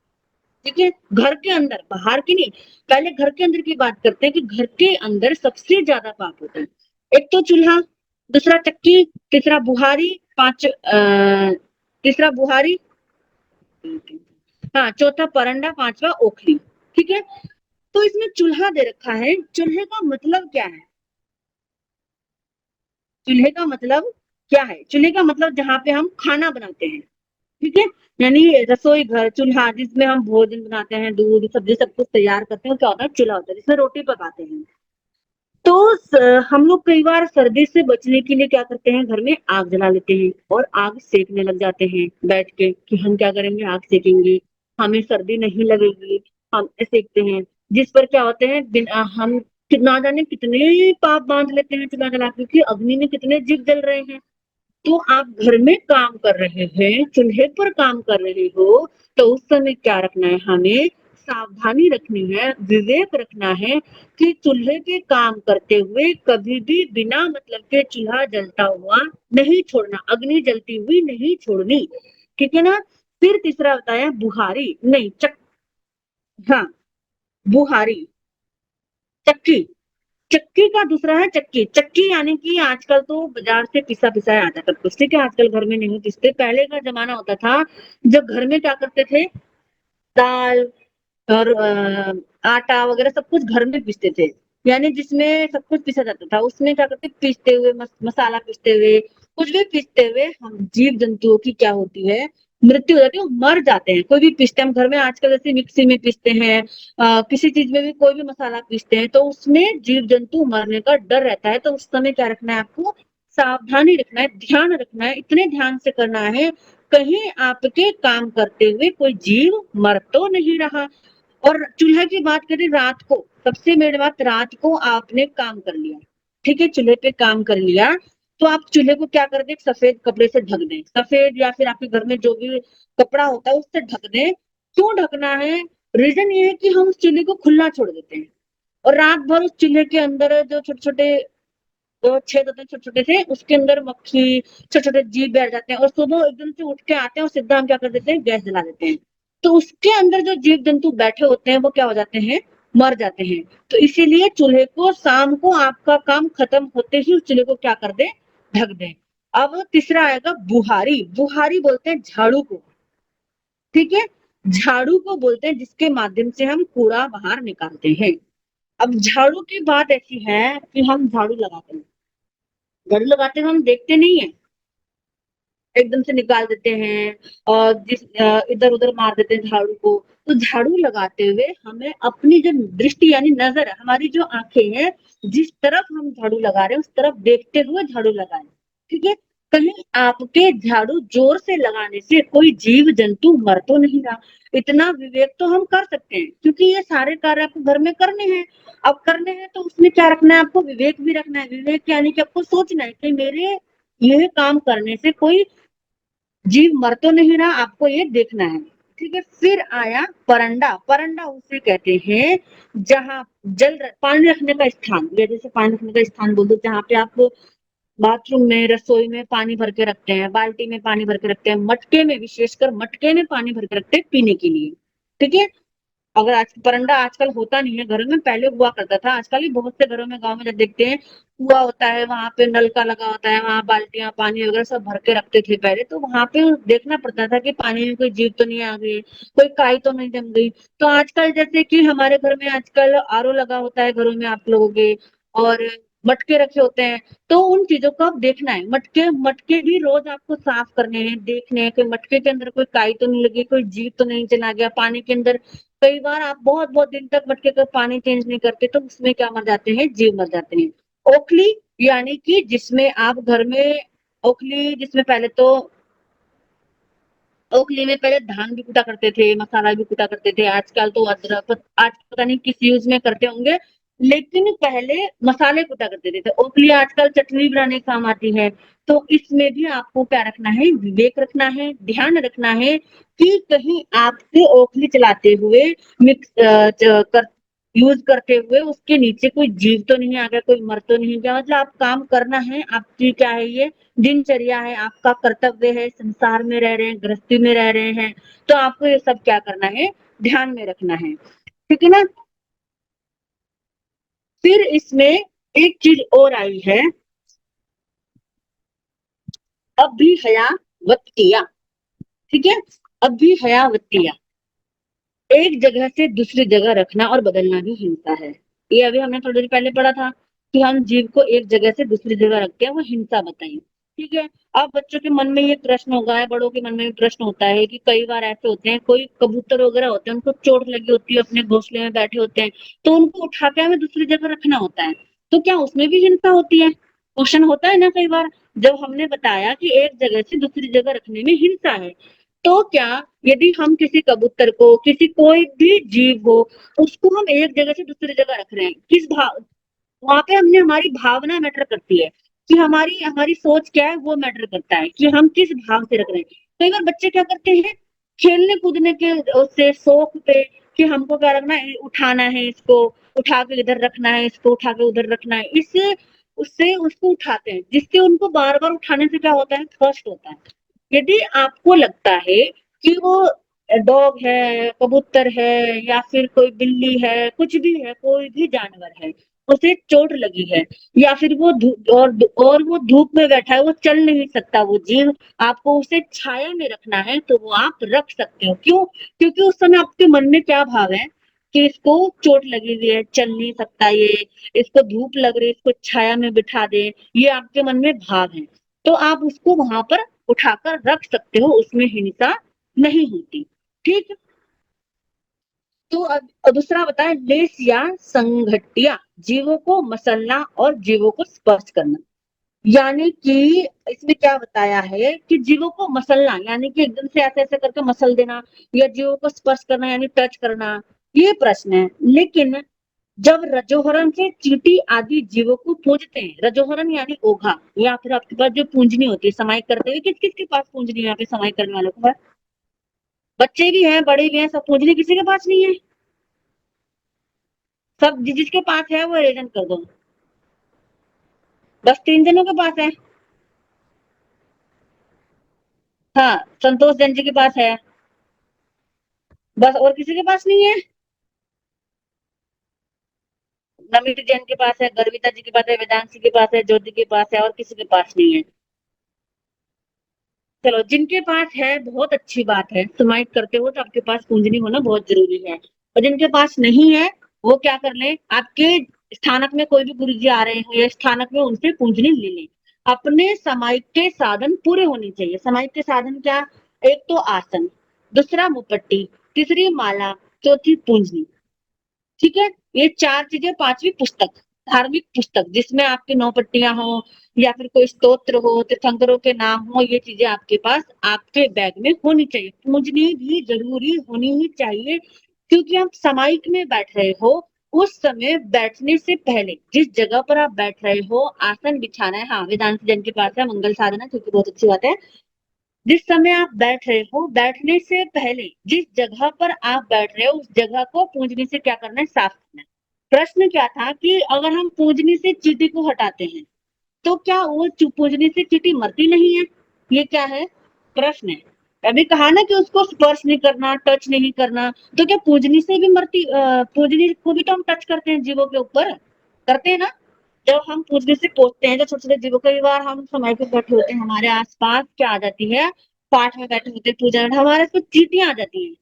ठीक है। घर के अंदर, बाहर की नहीं, पहले घर के अंदर की बात करते हैं कि घर के अंदर सबसे ज्यादा पाप होता है। एक तो चूल्हा, दूसरा चक्की, तीसरा बुहारी, तीसरा बुहारी, हाँ, चौथा परंडा, पांचवा ओखली, ठीक है। तो इसमें चूल्हा दे रखा है, चूल्हे का मतलब क्या है, चूल्हे का मतलब क्या है, चूल्हे का मतलब जहाँ पे हम खाना बनाते हैं, ठीक है। यानी रसोई घर, चूल्हा जिसमें हम भोजन बनाते हैं, दूध सब्जी सब कुछ तैयार करते हैं, क्या होता है, चूल्हा होता है जिसमें रोटी पकाते हैं। तो हम लोग कई बार सर्दी से बचने के लिए क्या करते हैं, घर में आग जला लेते हैं और आग सेकने लग जाते हैं बैठ के कि हम क्या करेंगे, आग सेकेंगे, हमें सर्दी नहीं लगेगी, हम सेकते हैं। जिस पर क्या होते हैं, हम ना जाने कितने पाप बांध लेते हैं चूल्हा जला के, कि अग्नि में कितने जीव जल रहे हैं। तो आप घर में काम कर रहे हैं, चूल्हे पर काम कर रहे हो, तो उस समय क्या रखना है, हमें सावधानी रखनी है, विवेक रखना है कि चूल्हे के काम करते हुए कभी भी बिना मतलब के चूल्हा जलता हुआ नहीं छोड़ना, अग्नि जलती हुई नहीं छोड़नी, ठीक है ना। फिर तीसरा बताया बुहारी, नहीं हाँ, बुहारी, चक्की, चक्की का दूसरा है चक्की। चक्की यानी कि आजकल तो बाजार से पिसा पिसाया आता है सब कुछ, ठीक है, आजकल घर में नहीं पिसते। पहले का जमाना होता था जब घर में क्या करते थे, दाल और आटा वगैरह सब कुछ घर में पीसते थे, यानी जिसमें सब कुछ पीसा जाता था, उसमें क्या करते, पीसते हुए मसाला पीसते हुए, कुछ भी पीसते हुए हम जीव जंतुओं की क्या होती है, मृत्यु हो जाती है, वो मर जाते हैं। कोई भी पीसते हैं हम घर में, आजकल जैसे मिक्सी में पीसते हैं, किसी चीज में भी कोई भी मसाला पीसते हैं, तो उसमें जीव जंतु मरने का डर रहता है। तो उस समय क्या रखना है आपको, सावधानी रखना है, ध्यान रखना है, इतने ध्यान से करना है कहीं आपके काम करते हुए कोई जीव मर तो नहीं रहा। और चूल्हे की बात करें रात को, सबसे मेन बात, रात को आपने काम कर लिया, ठीक है, चूल्हे पे काम कर लिया, तो आप चूल्हे को क्या कर दें, सफेद कपड़े से ढक दें, सफेद या फिर आपके घर में जो भी कपड़ा होता है उससे ढक दें। क्यों ढकना है, रीजन ये है कि हम उस चूल्हे को खुला छोड़ देते हैं और रात भर उस चूल्हे के अंदर जो छोटे छोटे छेद होते हैं छोटे छोटे से, उसके अंदर मक्खी छोटे छोटे जीव बैठ जाते हैं और सुबह एकदम से उठ के आते हैं और सीधा हम क्या कर देते हैं, गैस जला देते हैं। तो उसके अंदर जो जीव जंतु बैठे होते हैं वो क्या हो जाते हैं, मर जाते हैं। तो इसीलिए चूल्हे को शाम को आपका काम खत्म होते ही उस चूल्हे को क्या कर दे, ढक दे। अब तीसरा आएगा बुहारी। बुहारी बोलते हैं झाड़ू को, ठीक है, झाड़ू को बोलते हैं जिसके माध्यम से हम कूड़ा बाहर निकालते हैं। अब झाड़ू की बात ऐसी है कि हम झाड़ू लगाते हैं, झाड़ू लगाते हुए हम देखते नहीं है, एकदम से निकाल देते हैं और इधर उधर मार देते हैं झाड़ू को। तो झाड़ू लगाते हुए हमें अपनी जो दृष्टि यानी नजर है, हमारी जो आंखें हैं, जिस तरफ हम झाड़ू लगा रहे हैं उस तरफ देखते हुए झाड़ू लगाएं, ठीक है। कहीं आपके झाड़ू जोर से लगाने से कोई जीव जंतु मर तो नहीं रहा, इतना विवेक तो हम कर सकते हैं, क्योंकि ये सारे कार्य आपको घर में करने हैं। अब करने हैं तो उसमें क्या रखना है, आपको विवेक भी रखना है। विवेक यानी कि आपको सोचना है कि मेरे यह काम करने से कोई जीव मर तो नहीं रहा, आपको ये देखना है, ठीक है। फिर आया परंडा। परंडा उसे कहते हैं जहां पानी रखने का स्थान, या जैसे पानी रखने का स्थान बोल दो, जहाँ पे आप बाथरूम में, रसोई में पानी भर के रखते हैं, बाल्टी में पानी भर के रखते हैं, मटके में, विशेषकर मटके में पानी भर के रखते हैं पीने के लिए, ठीक है। अगर आज परंडा आजकल होता नहीं है घरों में, पहले हुआ करता था, आजकल भी बहुत से घरों में, गांव में जब देखते हैं कुआ होता है, वहां पे नलका लगा होता है, वहां बाल्टियां पानी वगैरह सब भर के रखते थे पहले, तो वहां पे देखना पड़ता था कि पानी में कोई जीव तो नहीं आ गई, कोई काई तो नहीं जम गई। तो आजकल जैसे कि हमारे घर में आजकल आरओ लगा होता है घरों में आप लोगों के, और मटके रखे होते हैं, तो उन चीजों को आप देखना है। मटके मटके भी रोज आपको साफ करने हैं, देखने हैं कि मटके के अंदर कोई काई तो नहीं लगी, कोई जीव तो नहीं चला गया पानी के अंदर। कई बार आप बहुत बहुत दिन तक मटके का पानी चेंज नहीं करते तो उसमें क्या मर जाते हैं, जीव मर जाते हैं। ओखली यानी कि जिसमें आप घर में, ओखली जिसमें पहले तो, ओखली में पहले धान भी कूटा करते थे, मसाला भी कूटा करते थे, आजकल तो अदरक, आज पता नहीं किस यूज में करते होंगे, लेकिन पहले मसाले कूटा करते थे। तो ओखली आजकल चटनी बनाने का काम आती है। तो इसमें भी आपको क्या रखना है, विवेक रखना है, ध्यान रखना है कि कहीं आपसे ओखली चलाते हुए, यूज करते हुए उसके नीचे कोई जीव तो नहीं आ गया, कोई मर तो नहीं गया। मतलब आप काम करना है, आपकी क्या है, ये दिनचर्या है, आपका कर्तव्य है, संसार में रह रहे हैं, गृहस्थी में रह रहे हैं, तो आपको ये सब क्या करना है, ध्यान में रखना है, ठीक है ना। फिर इसमें एक चीज और आई है, अभिहयावत्तिया, ठीक है, अभिहयावत्तिया, एक जगह से दूसरी जगह रखना और बदलना भी हिंसा है। ये अभी हमने थोड़ी देर पहले पढ़ा था कि हम जीव को एक जगह से दूसरी जगह रखते हैं, वो हिंसा बताई, ठीक है। अब बच्चों के मन में ये प्रश्न होगा, है बड़ों के मन में भी प्रश्न होता है कि कई बार ऐसे होते हैं, कोई कबूतर वगैरह होते हैं, उनको चोट लगी होती है, अपने घोंसले में बैठे होते हैं, तो उनको उठा के हमें दूसरी जगह रखना होता है, तो क्या उसमें भी हिंसा होती है, क्वेश्चन होता है ना कई बार। जब हमने बताया कि एक जगह से दूसरी जगह रखने में हिंसा है, तो क्या यदि हम किसी कबूतर को, किसी कोई भी जीव हो, उसको हम एक जगह से दूसरी जगह रख रहे हैं, किस भाव, वहां पे हमने, हमारी भावना मैटर करती है कि हमारी हमारी सोच क्या है, वो मैटर करता है कि हम किस भाव से रख रहे हैं। कई बार बच्चे क्या करते हैं, खेलने कूदने के उससे शौक पे, कि हमको क्या रखना है, उठाना है इसको, उठा के इधर रखना है, इसको उठा के उधर रखना है, इससे उससे उसको उठाते हैं, जिससे उनको बार बार उठाने से क्या होता है, कष्ट होता है। यदि आपको लगता है कि वो डॉग है, कबूतर है, या फिर कोई बिल्ली है, कुछ भी है, कोई भी जानवर है, उसे चोट लगी है, या फिर वो और वो धूप में बैठा है, वो चल नहीं सकता वो जीव, आपको उसे छाया में रखना है तो वो आप रख सकते हो। क्यों? क्योंकि उस समय आपके मन में क्या भाव है कि इसको चोट लगी हुई है, चल नहीं सकता ये, इसको धूप लग रही है, इसको छाया में बिठा दे, ये आपके मन में भाव है। तो आप उसको वहां पर उठाकर रख सकते हो, उसमें हिंसा नहीं होती। ठीक है? तो अब दूसरा बताएं, लेस या संघटिया, जीवों को मसलना और जीवों को स्पर्श करना। यानी कि इसमें क्या बताया है कि जीवों को मसलना यानी कि एकदम से ऐसे ऐसे करके मसल देना, या जीवों को स्पर्श करना यानी टच करना, ये प्रश्न है। लेकिन जब रजोहरण से चींटी आदि जीवों को पूजते हैं, रजोहरण यानी ओघा, या फिर आपके पास जो पूंजनी होती है समाई करते हुए, किस किस के पास पूंजनी है यहाँ पे समाई करने वालों के पास? बच्चे भी हैं, बड़े भी हैं, सब पूंजनी किसी के पास नहीं है? सब जिसके पास है वो रेजन कर दो। बस 3 जनों के पास है। हाँ, संतोष जैन जी के पास है, बस और किसी के पास नहीं है। नमित जैन के पास है, गर्विता जी के पास है, वेदांशी के पास है, ज्योति के पास है, और किसी के पास नहीं है। चलो, जिनके पास है बहुत अच्छी बात है, समाहित करते हो तो आपके पास पूंजनी होना बहुत जरूरी है। और जिनके पास नहीं है वो क्या कर ले, आपके स्थानक में कोई भी गुरु जी आ रहे हो या स्थानक में उनसे पूंजनी ले ले। अपने समाहित के साधन पूरे होने चाहिए। समाहित के साधन क्या? एक तो आसन, दूसरा मुपट्टी, तीसरी माला, चौथी पूंजनी। ठीक है? ये 4 चीजें। पांचवी पुस्तक, धार्मिक पुस्तक जिसमें आपकी 9 पट्टियां हो, या फिर कोई स्तोत्र हो, तीर्थंकरों के नाम हो, ये चीजें आपके पास आपके बैग में होनी चाहिए। पूजनी भी जरूरी होनी ही चाहिए, क्योंकि आप समाइक में बैठ रहे हो। उस समय बैठने से पहले जिस जगह पर आप बैठ रहे हो आसन बिछाना है। हाँ, वेदांत जन के पास है मंगल साधना, क्योंकि बहुत अच्छी बात है। जिस समय आप बैठ रहे हो, बैठने से पहले जिस जगह पर आप बैठ रहे हो उस जगह को पूजनी से क्या करना है? साफ करना है। प्रश्न क्या था कि अगर हम पूजनी से चींटी को हटाते हैं तो क्या वो पूजनी से चींटी मरती नहीं है? ये क्या है? प्रश्न है। अभी कहा ना कि उसको स्पर्श नहीं करना, टच नहीं करना, तो क्या पूजनी से भी मरती? पूजनी को भी तो हम टच करते हैं जीवों के ऊपर, करते हैं ना? जब हम पूजनी से पोछते हैं, जो छोटे छोटे जीवों, कई बार हम समय पे बैठे होते हैं, हमारे आसपास क्या आ जाती है, पाठ में बैठे होते हैं, पूजा में, हमारे पास चींटियां आ जाती हैं।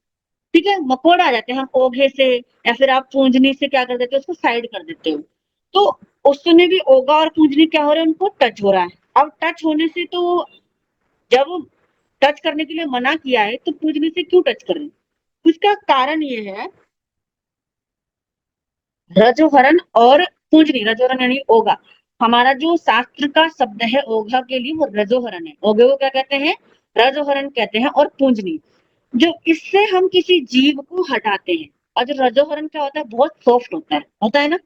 ठीक है? मकोड़ आ जाते हैं। हम ओघे से या फिर आप पूंजनी से क्या कर देते हो, उसको साइड कर देते हो। तो उस समय भी ओगा और पूंजनी क्या हो रहा है? उनको टच हो रहा है। अब टच होने से तो, जब टच करने के लिए मना किया है तो पूजनी से क्यों टच कर रहे हैं? उसका कारण ये है, रजोहरण और पूजनी, रजोहरण यानी ओगा, हमारा जो शास्त्र का शब्द है ओघा के लिए वो रजोहरण है। ओघे को क्या कहते हैं? रजोहरण कहते हैं। और पूजनी, जो इससे हम किसी जीव को हटाते हैं। और जो रजोहरण क्या होता है? बहुत सॉफ्ट होता है ना?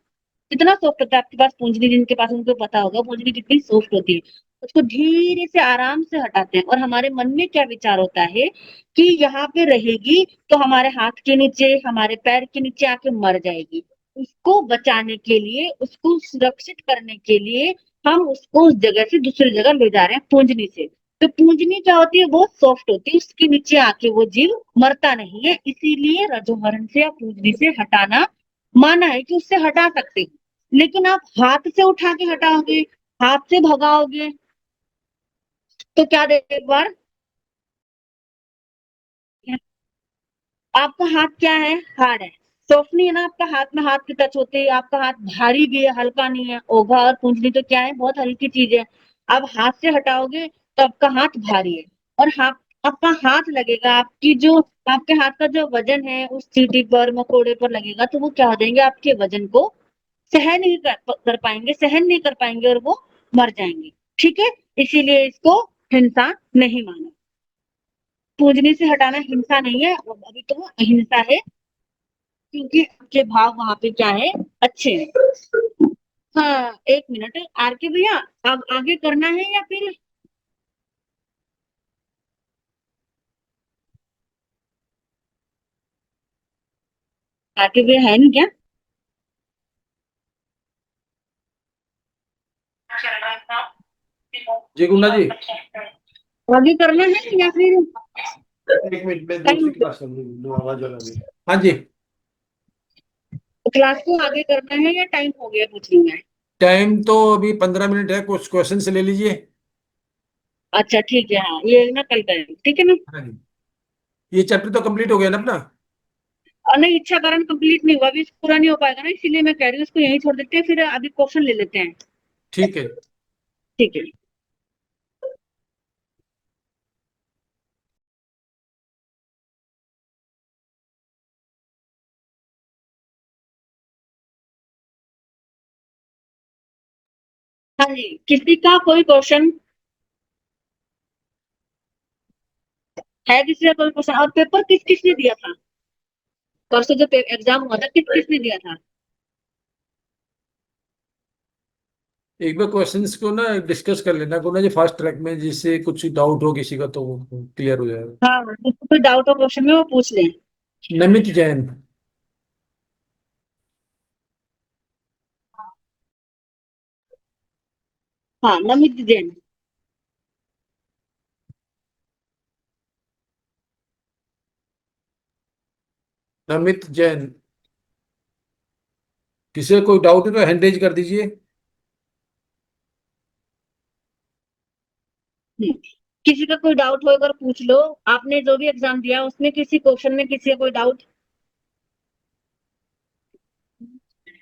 कितना सॉफ्ट होता है आपके पास पूंजनी, जिनके पास उनको पता होगा पूंजनी कितनी सॉफ्ट होती है। उसको धीरे से आराम से हटाते हैं, और हमारे मन में क्या विचार होता है कि यहाँ पे रहेगी तो हमारे हाथ के नीचे, हमारे पैर के नीचे आके मर जाएगी। उसको बचाने के लिए, उसको सुरक्षित करने के लिए हम उसको उस जगह से दूसरी जगह ले जा रहे हैं पूंजनी से। तो पूंजनी क्या होती है? बहुत सॉफ्ट होती है, उसके नीचे आके वो जीव मरता नहीं है। इसीलिए रजोहरण से या पूंजनी से हटाना माना है कि उससे हटा सकते हैं। लेकिन आप हाथ से उठा के हटाओगे, हाथ से भगाओगे, तो क्या देखेगा एक बार, आपका हाथ क्या है? हार्ड है, सॉफ्ट नहीं है ना आपका हाथ में। हाथ के टच होते ही आपका हाथ भारी भी है, हल्का नहीं है। ओघा और पूंजनी तो क्या है? बहुत हल्की चीज है। अब हाथ से हटाओगे तो आपका हाथ भारी है, और हाथ, आपका हाथ लगेगा, आपकी जो, आपके हाथ का जो वजन है उस चींटी पर, मकोड़े पर लगेगा, तो वो क्या हो जाएंगे? आपके वजन को सहन नहीं कर पाएंगे, सहन नहीं कर पाएंगे, और वो मर जाएंगे। ठीक है? इसीलिए इसको हिंसा नहीं माना। पूजनी से हटाना हिंसा नहीं है, अभी तो वो अहिंसा है, क्योंकि आपके भाव वहां पे क्या है? अच्छे हैं। हाँ, 1 मिनट आर के भैया, अब आगे करना है या फिर? आर के भैया है नहीं क्या? जी गुन्ना जी, आगे करना है या फिर? 1 मिनट में दूसरी क्लास चल रही है, आवाज आ रही है। हाँ जी। क्लास को आगे करना है या टाइम हो गया पूछ रही मैं? टाइम तो अभी 15 मिनट है, कुछ क्वेश्चन से ले लीजिए। अच्छा ठीक है, हाँ ये ना कल करें, ठीक है ना? हाँ जी, ये चैप्टर तो कंप्लीट हो गया ना अपना। और नहीं, इच्छा कारण कंप्लीट नहीं हुआ, अभी पूरा नहीं हो पाएगा ना, इसीलिए मैं कह रही हूँ इसको यहीं छोड़ देते हैं, फिर अभी क्वेश्चन ले लेते हैं। ठीक है। ठीक है। हाँ जी, किसी का कोई क्वेश्चन है? किसी का कोई क्वेश्चन? और पेपर किस किसने दिया था? परसों जो एग्जाम हुआ था, किस किसने दिया था? एक बार क्वेश्चंस को ना डिस्कस कर लेना को ना जी, फास्ट ट्रैक में, जिससे कुछ डाउट हो किसी का तो वो क्लियर हो जाएगा। हाँ, जिसको कोई डाउट हो क्वेश्चन में वो पूछ लें। नमित जैन। हाँ, नमित जैन। नमित जैन, किसी का कोई डाउट है तो हैंड रेज कर दीजिए। हम्म, किसी का कोई डाउट हो अगर पूछ लो। आपने जो भी एग्जाम दिया उसमें किसी क्वेश्चन में किसी का कोई डाउट?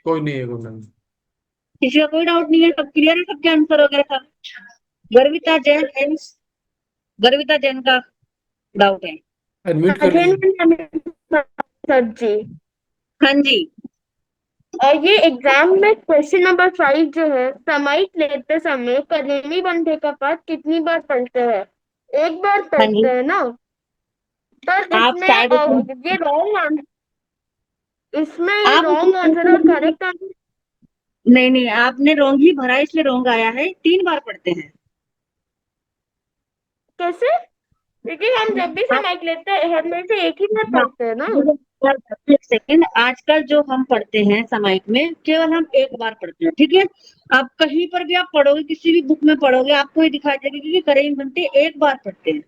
कोई नहीं है, कोई नहीं। किसी का कोई डाउट नहीं है, सब क्लियर है, सबके आंसर वगैरह सब? गर्विता जैन एंड गर्विता जैन का डाउट है। अनम्यूट कर लीजिए। अटेंडेंस सर जी। हाँ जी। और ये एग्जाम में क्वेश्चन नंबर 5 जो है, सामयिक लेते समय करीबी बंधे का पाठ कितनी बार पढ़ते हैं? एक बार हाँ जी, पढ़ते हैं ना? पर आप इसमें शायद ये रॉन्ग आंसर, इसमें ये आप रॉन्ग आंसर और उसमें करेक्ट आंसर नहीं नहीं, आपने रॉन्ग ही भरा इसलिए रॉन्ग आया है, 3 बार पढ़ते हैं। कैसे? क्योंकि हम जब भी आप सामयिक लेते हैं हर में से एक ही बार हाँ, पढ़ते हैं ना। एक सेकेंड, आजकल जो हम पढ़ते हैं सामयिक में केवल हम एक बार पढ़ते हैं, ठीक है? आप कहीं पर भी आप पढ़ोगे, किसी भी बुक में पढ़ोगे, आपको ये दिखाई देगा कि करीब बनते एक बार पढ़ते हैं।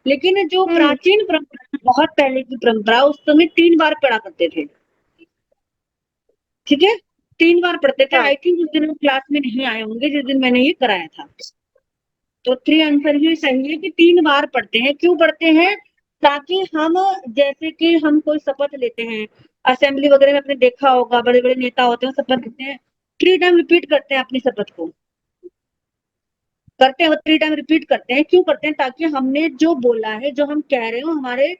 लेकिन जो हम्म। प्राचीन परंपरा, बहुत पहले की परंपरा, उस समय 3 बार पढ़ा करते थे, ठीक है? 3 बार पढ़ते थे। हाँ। आई थिंक उस दिन वो क्लास में नहीं आए होंगे जिस दिन मैंने ये कराया था। तो 3 आंसर ही सही है कि 3 बार पढ़ते हैं। क्यों पढ़ते हैं? ताकि हम, जैसे कि हम कोई शपथ लेते हैं, असेंबली वगैरह में आपने देखा होगा, बड़े बड़े नेता होते हैं शपथ लेते हैं, 3 टाइम रिपीट करते हैं अपनी शपथ को, करते हैं 3 टाइम रिपीट करते हैं। क्यों करते हैं? ताकि हमने जो बोला है, जो हम कह रहे हो, हमारे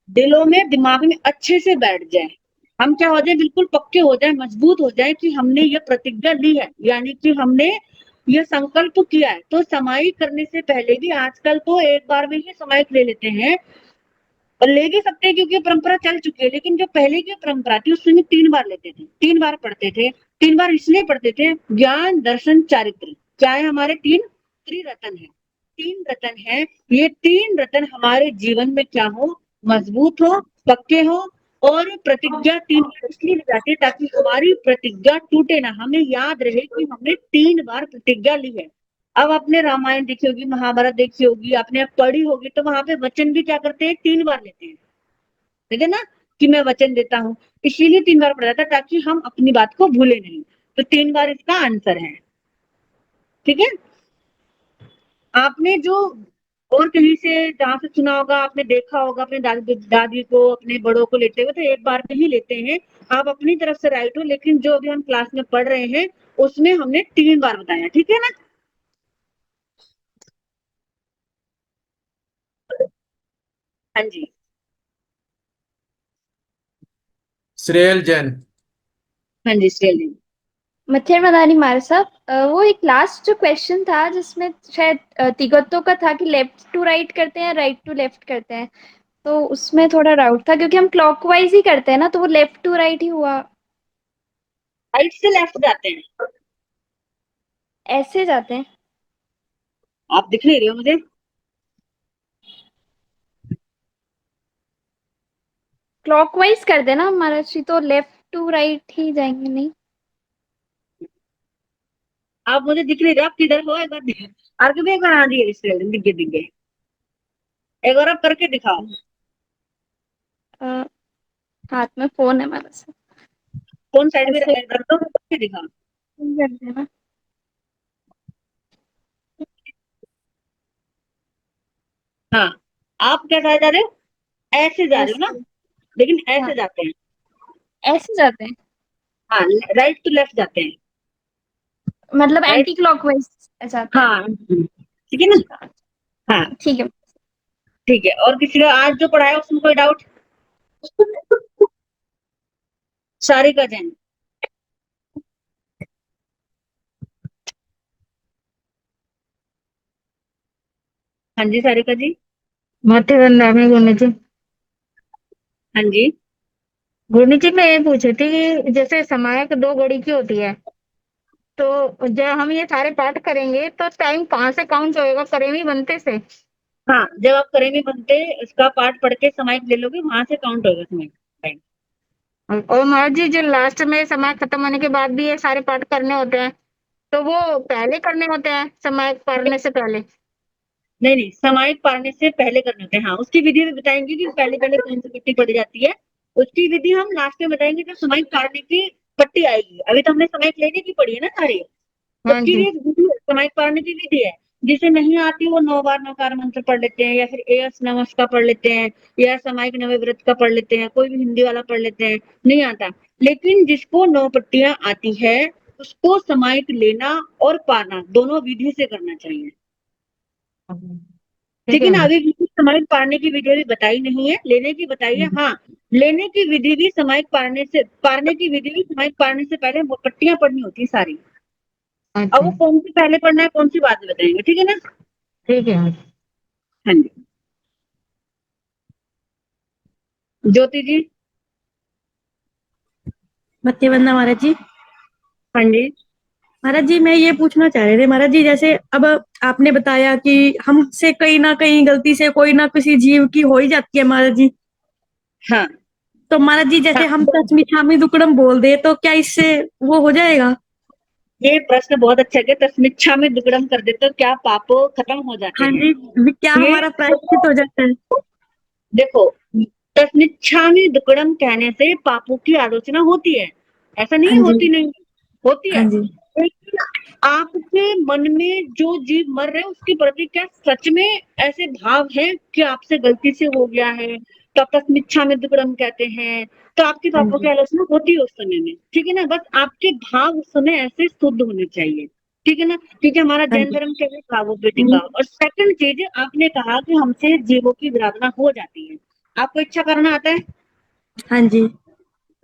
दिलों में, दिमाग में अच्छे से बैठ जाए। हम क्या हो जाए, बिल्कुल पक्के हो जाए, मजबूत हो जाए कि हमने ये प्रतिज्ञा ली है, यानी कि हमने ये संकल्प किया है। तो समाई करने से पहले भी आजकल तो एक बार में ही समाई ले लेते हैं, और ले भी सकते हैं क्योंकि परंपरा चल चुकी है। लेकिन जो पहले की परंपरा थी उसमें 3 बार लेते थे, 3 बार पढ़ते थे। 3 बार इसलिए पढ़ते थे, ज्ञान दर्शन चारित्र, क्या है हमारे 3 त्रिरत्न है, 3 रत्न है। ये 3 रत्न हमारे जीवन में क्या हो, मजबूत हो, पक्के हो। और प्रतिज्ञा 3 बार इसलिए ली जाती है ताकि हमारी प्रतिज्ञा टूटे ना, हमें याद रहे कि हमने 3 बार प्रतिज्ञा ली है। अब आपने रामायण देखी होगी, महाभारत देखी होगी, आपने पढ़ी होगी, तो वहां पे वचन भी क्या करते हैं, 3 बार लेते हैं, ठीक है ना? कि मैं वचन देता हूँ, इसीलिए 3 बार पढ़ा था ताकि हम अपनी बात को भूले नहीं। तो 3 बार इसका आंसर है, ठीक है? आपने जो और कहीं से जहां से सुना होगा, आपने देखा होगा अपने दादी दादी को, अपने बड़ों को लेते हुए, तो एक बार में ही लेते हैं। आप अपनी तरफ से राइट हो, लेकिन जो अभी हम क्लास में पढ़ रहे हैं उसमें हमने 3 बार बताया, ठीक है ना? हाँ जी। श्रेयल जैन। हाँ जी, चलिए। मच्छर मदानी मार साहब, वो एक लास्ट जो क्वेश्चन था जिसमें शायद तिगत्तों का था कि लेफ्ट टू राइट करते हैं, राइट टू लेफ्ट करते हैं, तो उसमें थोड़ा डाउट था क्योंकि हम क्लॉकवाइज ही करते हैं ना, तो वो लेफ्ट टू राइट ही हुआ। राइट से लेफ्ट जाते हैं। ऐसे जाते हैं। आप दिख नहीं रहे हो मुझे। क्लॉकवाइज कर देना हमारा श्री, तो लेफ्ट टू राइट ही जाएंगे नहीं? आप मुझे दिख नहीं रहे, आप किधर हो? एक बार आगे भी एक बार, हाँ जी, दिख गए, दिख गए। एक बार आप करके दिखाओ। अ, हाथ में फोन है हमारा सर। कौन साइड में ऐसे रख दो, करके दिखा। कर देना। हाँ, आप क्या जा रहे हो, ऐसे जा रहे हो ना, ऐसे। लेकिन हाँ, ऐसे जाते हैं। ऐसे जाते हैं। हाँ, राइट टू लेफ्ट जाते हैं। मतलब राइट, एंटी क्लॉकवाइज जाते हैं। हाँ ठीक है ना। अच्छा, हाँ ठीक है। ठीक है, और किसी का आज जो पढ़ाया उसमें कोई डाउट? सारिका जैन। हाँ जी सारिका जी। मध्य गंगा में गुरु जी। हाँ जी। गुरु जी मैं ये पूछी थी कि जैसे समायक 2 घड़ी की होती है, तो जब हम ये सारे पाठ करेंगे तो टाइम कहाँ से काउंट होएगा, करेंगे बनते से? हाँ, जब आप करेंगे बनते इसका पाठ पढ़ के समाइक ले लोगे, वहां से काउंट होगा समाइक टाइम। और महाराज जी जो लास्ट में समय खत्म होने के बाद भी ये सारे पाठ करने होते हैं, तो वो पहले करने होते हैं समय पढ़ने से पहले? नहीं नहीं, समाइक पढ़ने से पहले करने होते हैं। हाँ, उसकी विधि भी बताएंगे कि पहले पहले कौन सी पट्टी पड़ी जाती है। उसकी विधि हम लास्ट में बताएंगे जब समाइक पढ़ने की पट्टी आएगी। अभी तो हमने समाइक लेने की पड़ी है ना सारी, हाँ उसकी जी। भी एक विधि है, समाइक पढ़ने की विधि है। जिसे नहीं आती वो 9 बार नवकार मंत्र पढ़ लेते हैं, या फिर एयस नमस का पढ़ लेते हैं, या समाइक नवे व्रत का पढ़ लेते हैं, कोई भी हिंदी वाला पढ़ लेते हैं। नहीं आता, लेकिन जिसको 9 पट्टियां आती है उसको समाइक लेना और पाना दोनों विधि से करना चाहिए। ठीक ठीक है है ना। मैम। अभी समाइक पारने की विधि अभी बताई नहीं है, लेने की बताई है। हाँ, लेने की विधि भी समाइक पारने से, पारने की विधि भी समाइक पारने से पहले वो पट्टियां पढ़नी होती है सारी। अब अच्छा। वो कौन सी पहले पढ़ना है कौन सी बाद में बताएंगे, ठीक है ना। ठीक है मैम। हाँ जी, ज्योति जी। सत्यवंदना महाराज जी। हाँ जी। महाराज जी मैं ये पूछना चाह रहे थे महाराज जी, जैसे अब आपने बताया कि हमसे कहीं ना कहीं गलती से कोई ना किसी जीव की हो ही जाती है महाराज जी। हाँ तो महाराज जी जैसे हम हाँ, तस्मिछामी दुक्कड़म बोल दे तो क्या इससे वो हो जाएगा? ये प्रश्न बहुत अच्छा है। तस्मिच्छा में दुक्कड़म कर दे तो क्या पाप खत्म हो जाते हाँ हैं? जी, क्या ये हमारा प्रायश्चित हो जाता है? देखो, तस्मिच्छामि दुक्कड़म कहने से पापों की आलोचना होती है, ऐसा नहीं हाँ है, जी। होती नहीं होती हाँ है। जी। लेकिन आपके मन में जो जीव मर रहे हैं उसके प्रति क्या सच में ऐसे भाव है कि आपसे गलती से हो गया है, तो आप तस्मिच्छामि दुक्कड़म कहते हैं, तो आपके हाँ पापों की जी। आलोचना होती है उस समय में। ठीक है ना, बस आपके भाव उस समय ऐसे शुद्ध होने चाहिए। ठीक है ना, क्योंकि हमारा हाँ जैन जी। धर्म केवल भावों पे टिका। और सेकंड चीज, आपने कहा कि हमसे जीवों की विराधना हो जाती है। आपको इच्छा करना आता है? हाँ जी।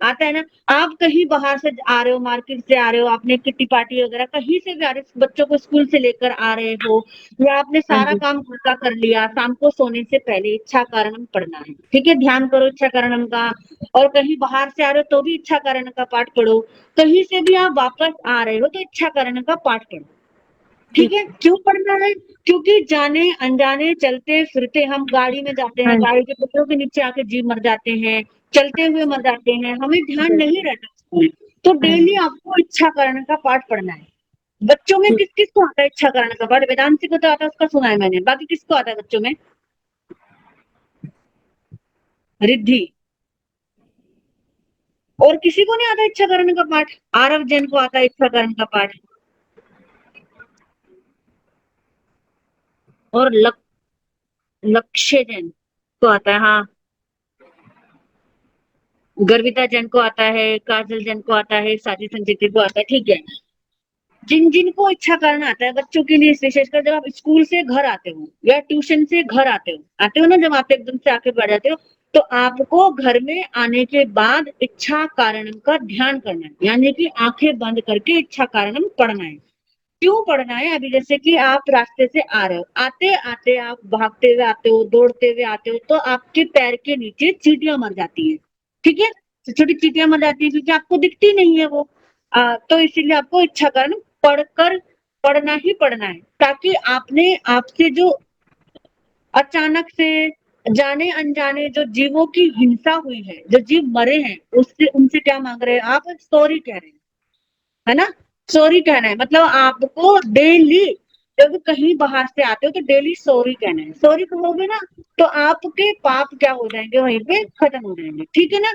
आता है ना। आप कहीं बाहर से आ रहे हो, मार्केट से आ रहे हो, आपने किट्टी पार्टी वगैरह कहीं से भी आ रहे हो, बच्चों को स्कूल से लेकर आ रहे हो, या आपने हाँ सारा जी। काम घर का कर लिया, शाम को सोने से पहले इच्छा कारणम पढ़ना है। ठीक है, ध्यान करो इच्छा कारणम का। और कहीं बाहर से आ रहे हो तो भी इच्छा कारण का पाठ पढ़ो। कहीं से भी आप वापस आ रहे हो तो इच्छा कारण का पाठ पढ़ो। ठीक ठीक। है, क्यों पढ़ना है? क्योंकि जाने अनजाने चलते फिरते हम गाड़ी में जाते हाँ हैं, जी। गाड़ी के पत्रों के नीचे आके जीव मर जाते हैं, चलते हुए मर जाते हैं, हमें ध्यान नहीं बिल्कुल। रहता उसमें। तो हाँ डेली जी। आपको इच्छा करण का पाठ पढ़ना है। बच्चों में ठीक। किस किस को आता है इच्छा करण का पाठ? वेदांति को तो आता है, उसका सुना है मैंने। बाकी किसको आता है बच्चों में? रिद्धि। और किसी को नहीं आता इच्छा करण का पाठ? आरव जैन को आता है इच्छा करण का पाठ। और लक्ष्य जैन को आता है। हाँ, गर्विता जैन को आता है, काजल जैन को आता है, साथी संचित को आता है। ठीक है, जिन जिन को इच्छा करना आता है बच्चों के लिए, विशेषकर जब आप स्कूल से घर आते हो या ट्यूशन से घर आते हो ना, जब आप एकदम से आके बैठ जाते हो, तो आपको घर में आने के बाद इच्छा कारणम का ध्यान करना है, यानी कि आंखें बंद करके इच्छा कारणम पढ़ना है। क्यों पढ़ना है? अभी जैसे कि आप रास्ते से आ रहे हो, आते आते आप भागते हुए आते हो, दौड़ते हुए आते हो, तो आपके पैर के नीचे चींटियां मर जाती है। ठीक है, छोटी छोटी चींटियां मर जाती है क्योंकि आपको दिखती नहीं है वो। तो इसीलिए आपको इच्छा कारण पढ़कर पढ़ना ही पढ़ना है, ताकि आपने आपसे जो अचानक से जाने अनजाने जो जीवों की हिंसा हुई है, जो जीव मरे हैं, उससे उनसे क्या मांग रहे हैं आप? सॉरी कह रहे हैं, है ना। सॉरी कहना है, मतलब आपको डेली जब कहीं बाहर से आते हो तो डेली सॉरी कहना है। सॉरी कहोगे ना तो आपके पाप क्या हो जाएंगे? वहीं पे खत्म हो जाएंगे। ठीक है ना।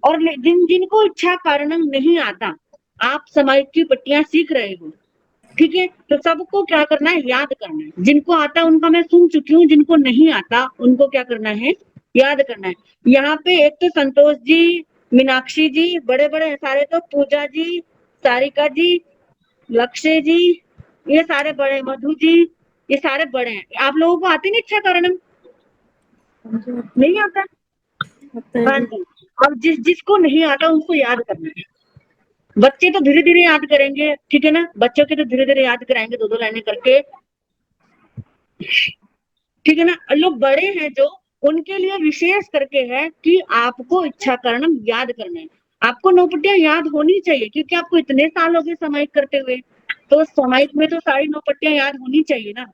और जिनको इच्छा कारणम नहीं आता, आप समाहिक की पट्टियां सीख रहे हो, ठीक है, तो सबको क्या करना है, याद करना है। जिनको आता है उनका मैं सुन चुकी हूँ, जिनको नहीं आता उनको क्या करना है, याद करना है। यहाँ पे एक तो संतोष जी, मीनाक्षी जी बड़े बड़े हैं सारे, तो पूजा जी, सारिका जी, लक्ष्य जी, ये सारे बड़े, मधु जी, ये सारे बड़े हैं। आप लोगों को आते नहीं इच्छा कारणम? नहीं आता? हाँ जी। अब जिसको नहीं आता उनको याद करना है। बच्चे तो धीरे धीरे याद करेंगे, ठीक है ना, बच्चों के तो धीरे धीरे याद कराएंगे, दो दो लाइनें करके, ठीक है ना। लोग बड़े हैं जो, उनके लिए विशेष करके है कि आपको इच्छा कारणम याद करना है। आपको नौपट्टियां याद होनी चाहिए, क्योंकि आपको इतने साल हो गए समाहिक करते हुए, तो समाहिक में तो सारी नौपट्टियां याद होनी चाहिए ना,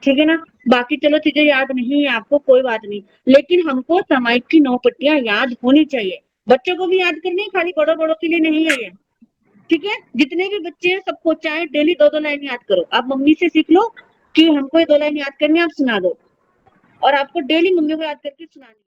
ठीक है ना। बाकी चलो चीजें याद नहीं है आपको, कोई बात नहीं, लेकिन हमको समाहिक की नौपट्टियां याद होनी चाहिए। बच्चों को भी याद करनी है, खाली बड़ों बड़ों के लिए नहीं है ये, ठीक है। जितने भी बच्चे हैं सबको चाहे डेली दो दो लाइन याद करो। आप मम्मी से सीख लो कि हमको ये 2 लाइन याद करनी है, आप सुना दो, और आपको डेली मम्मी को याद करके सुनानी है।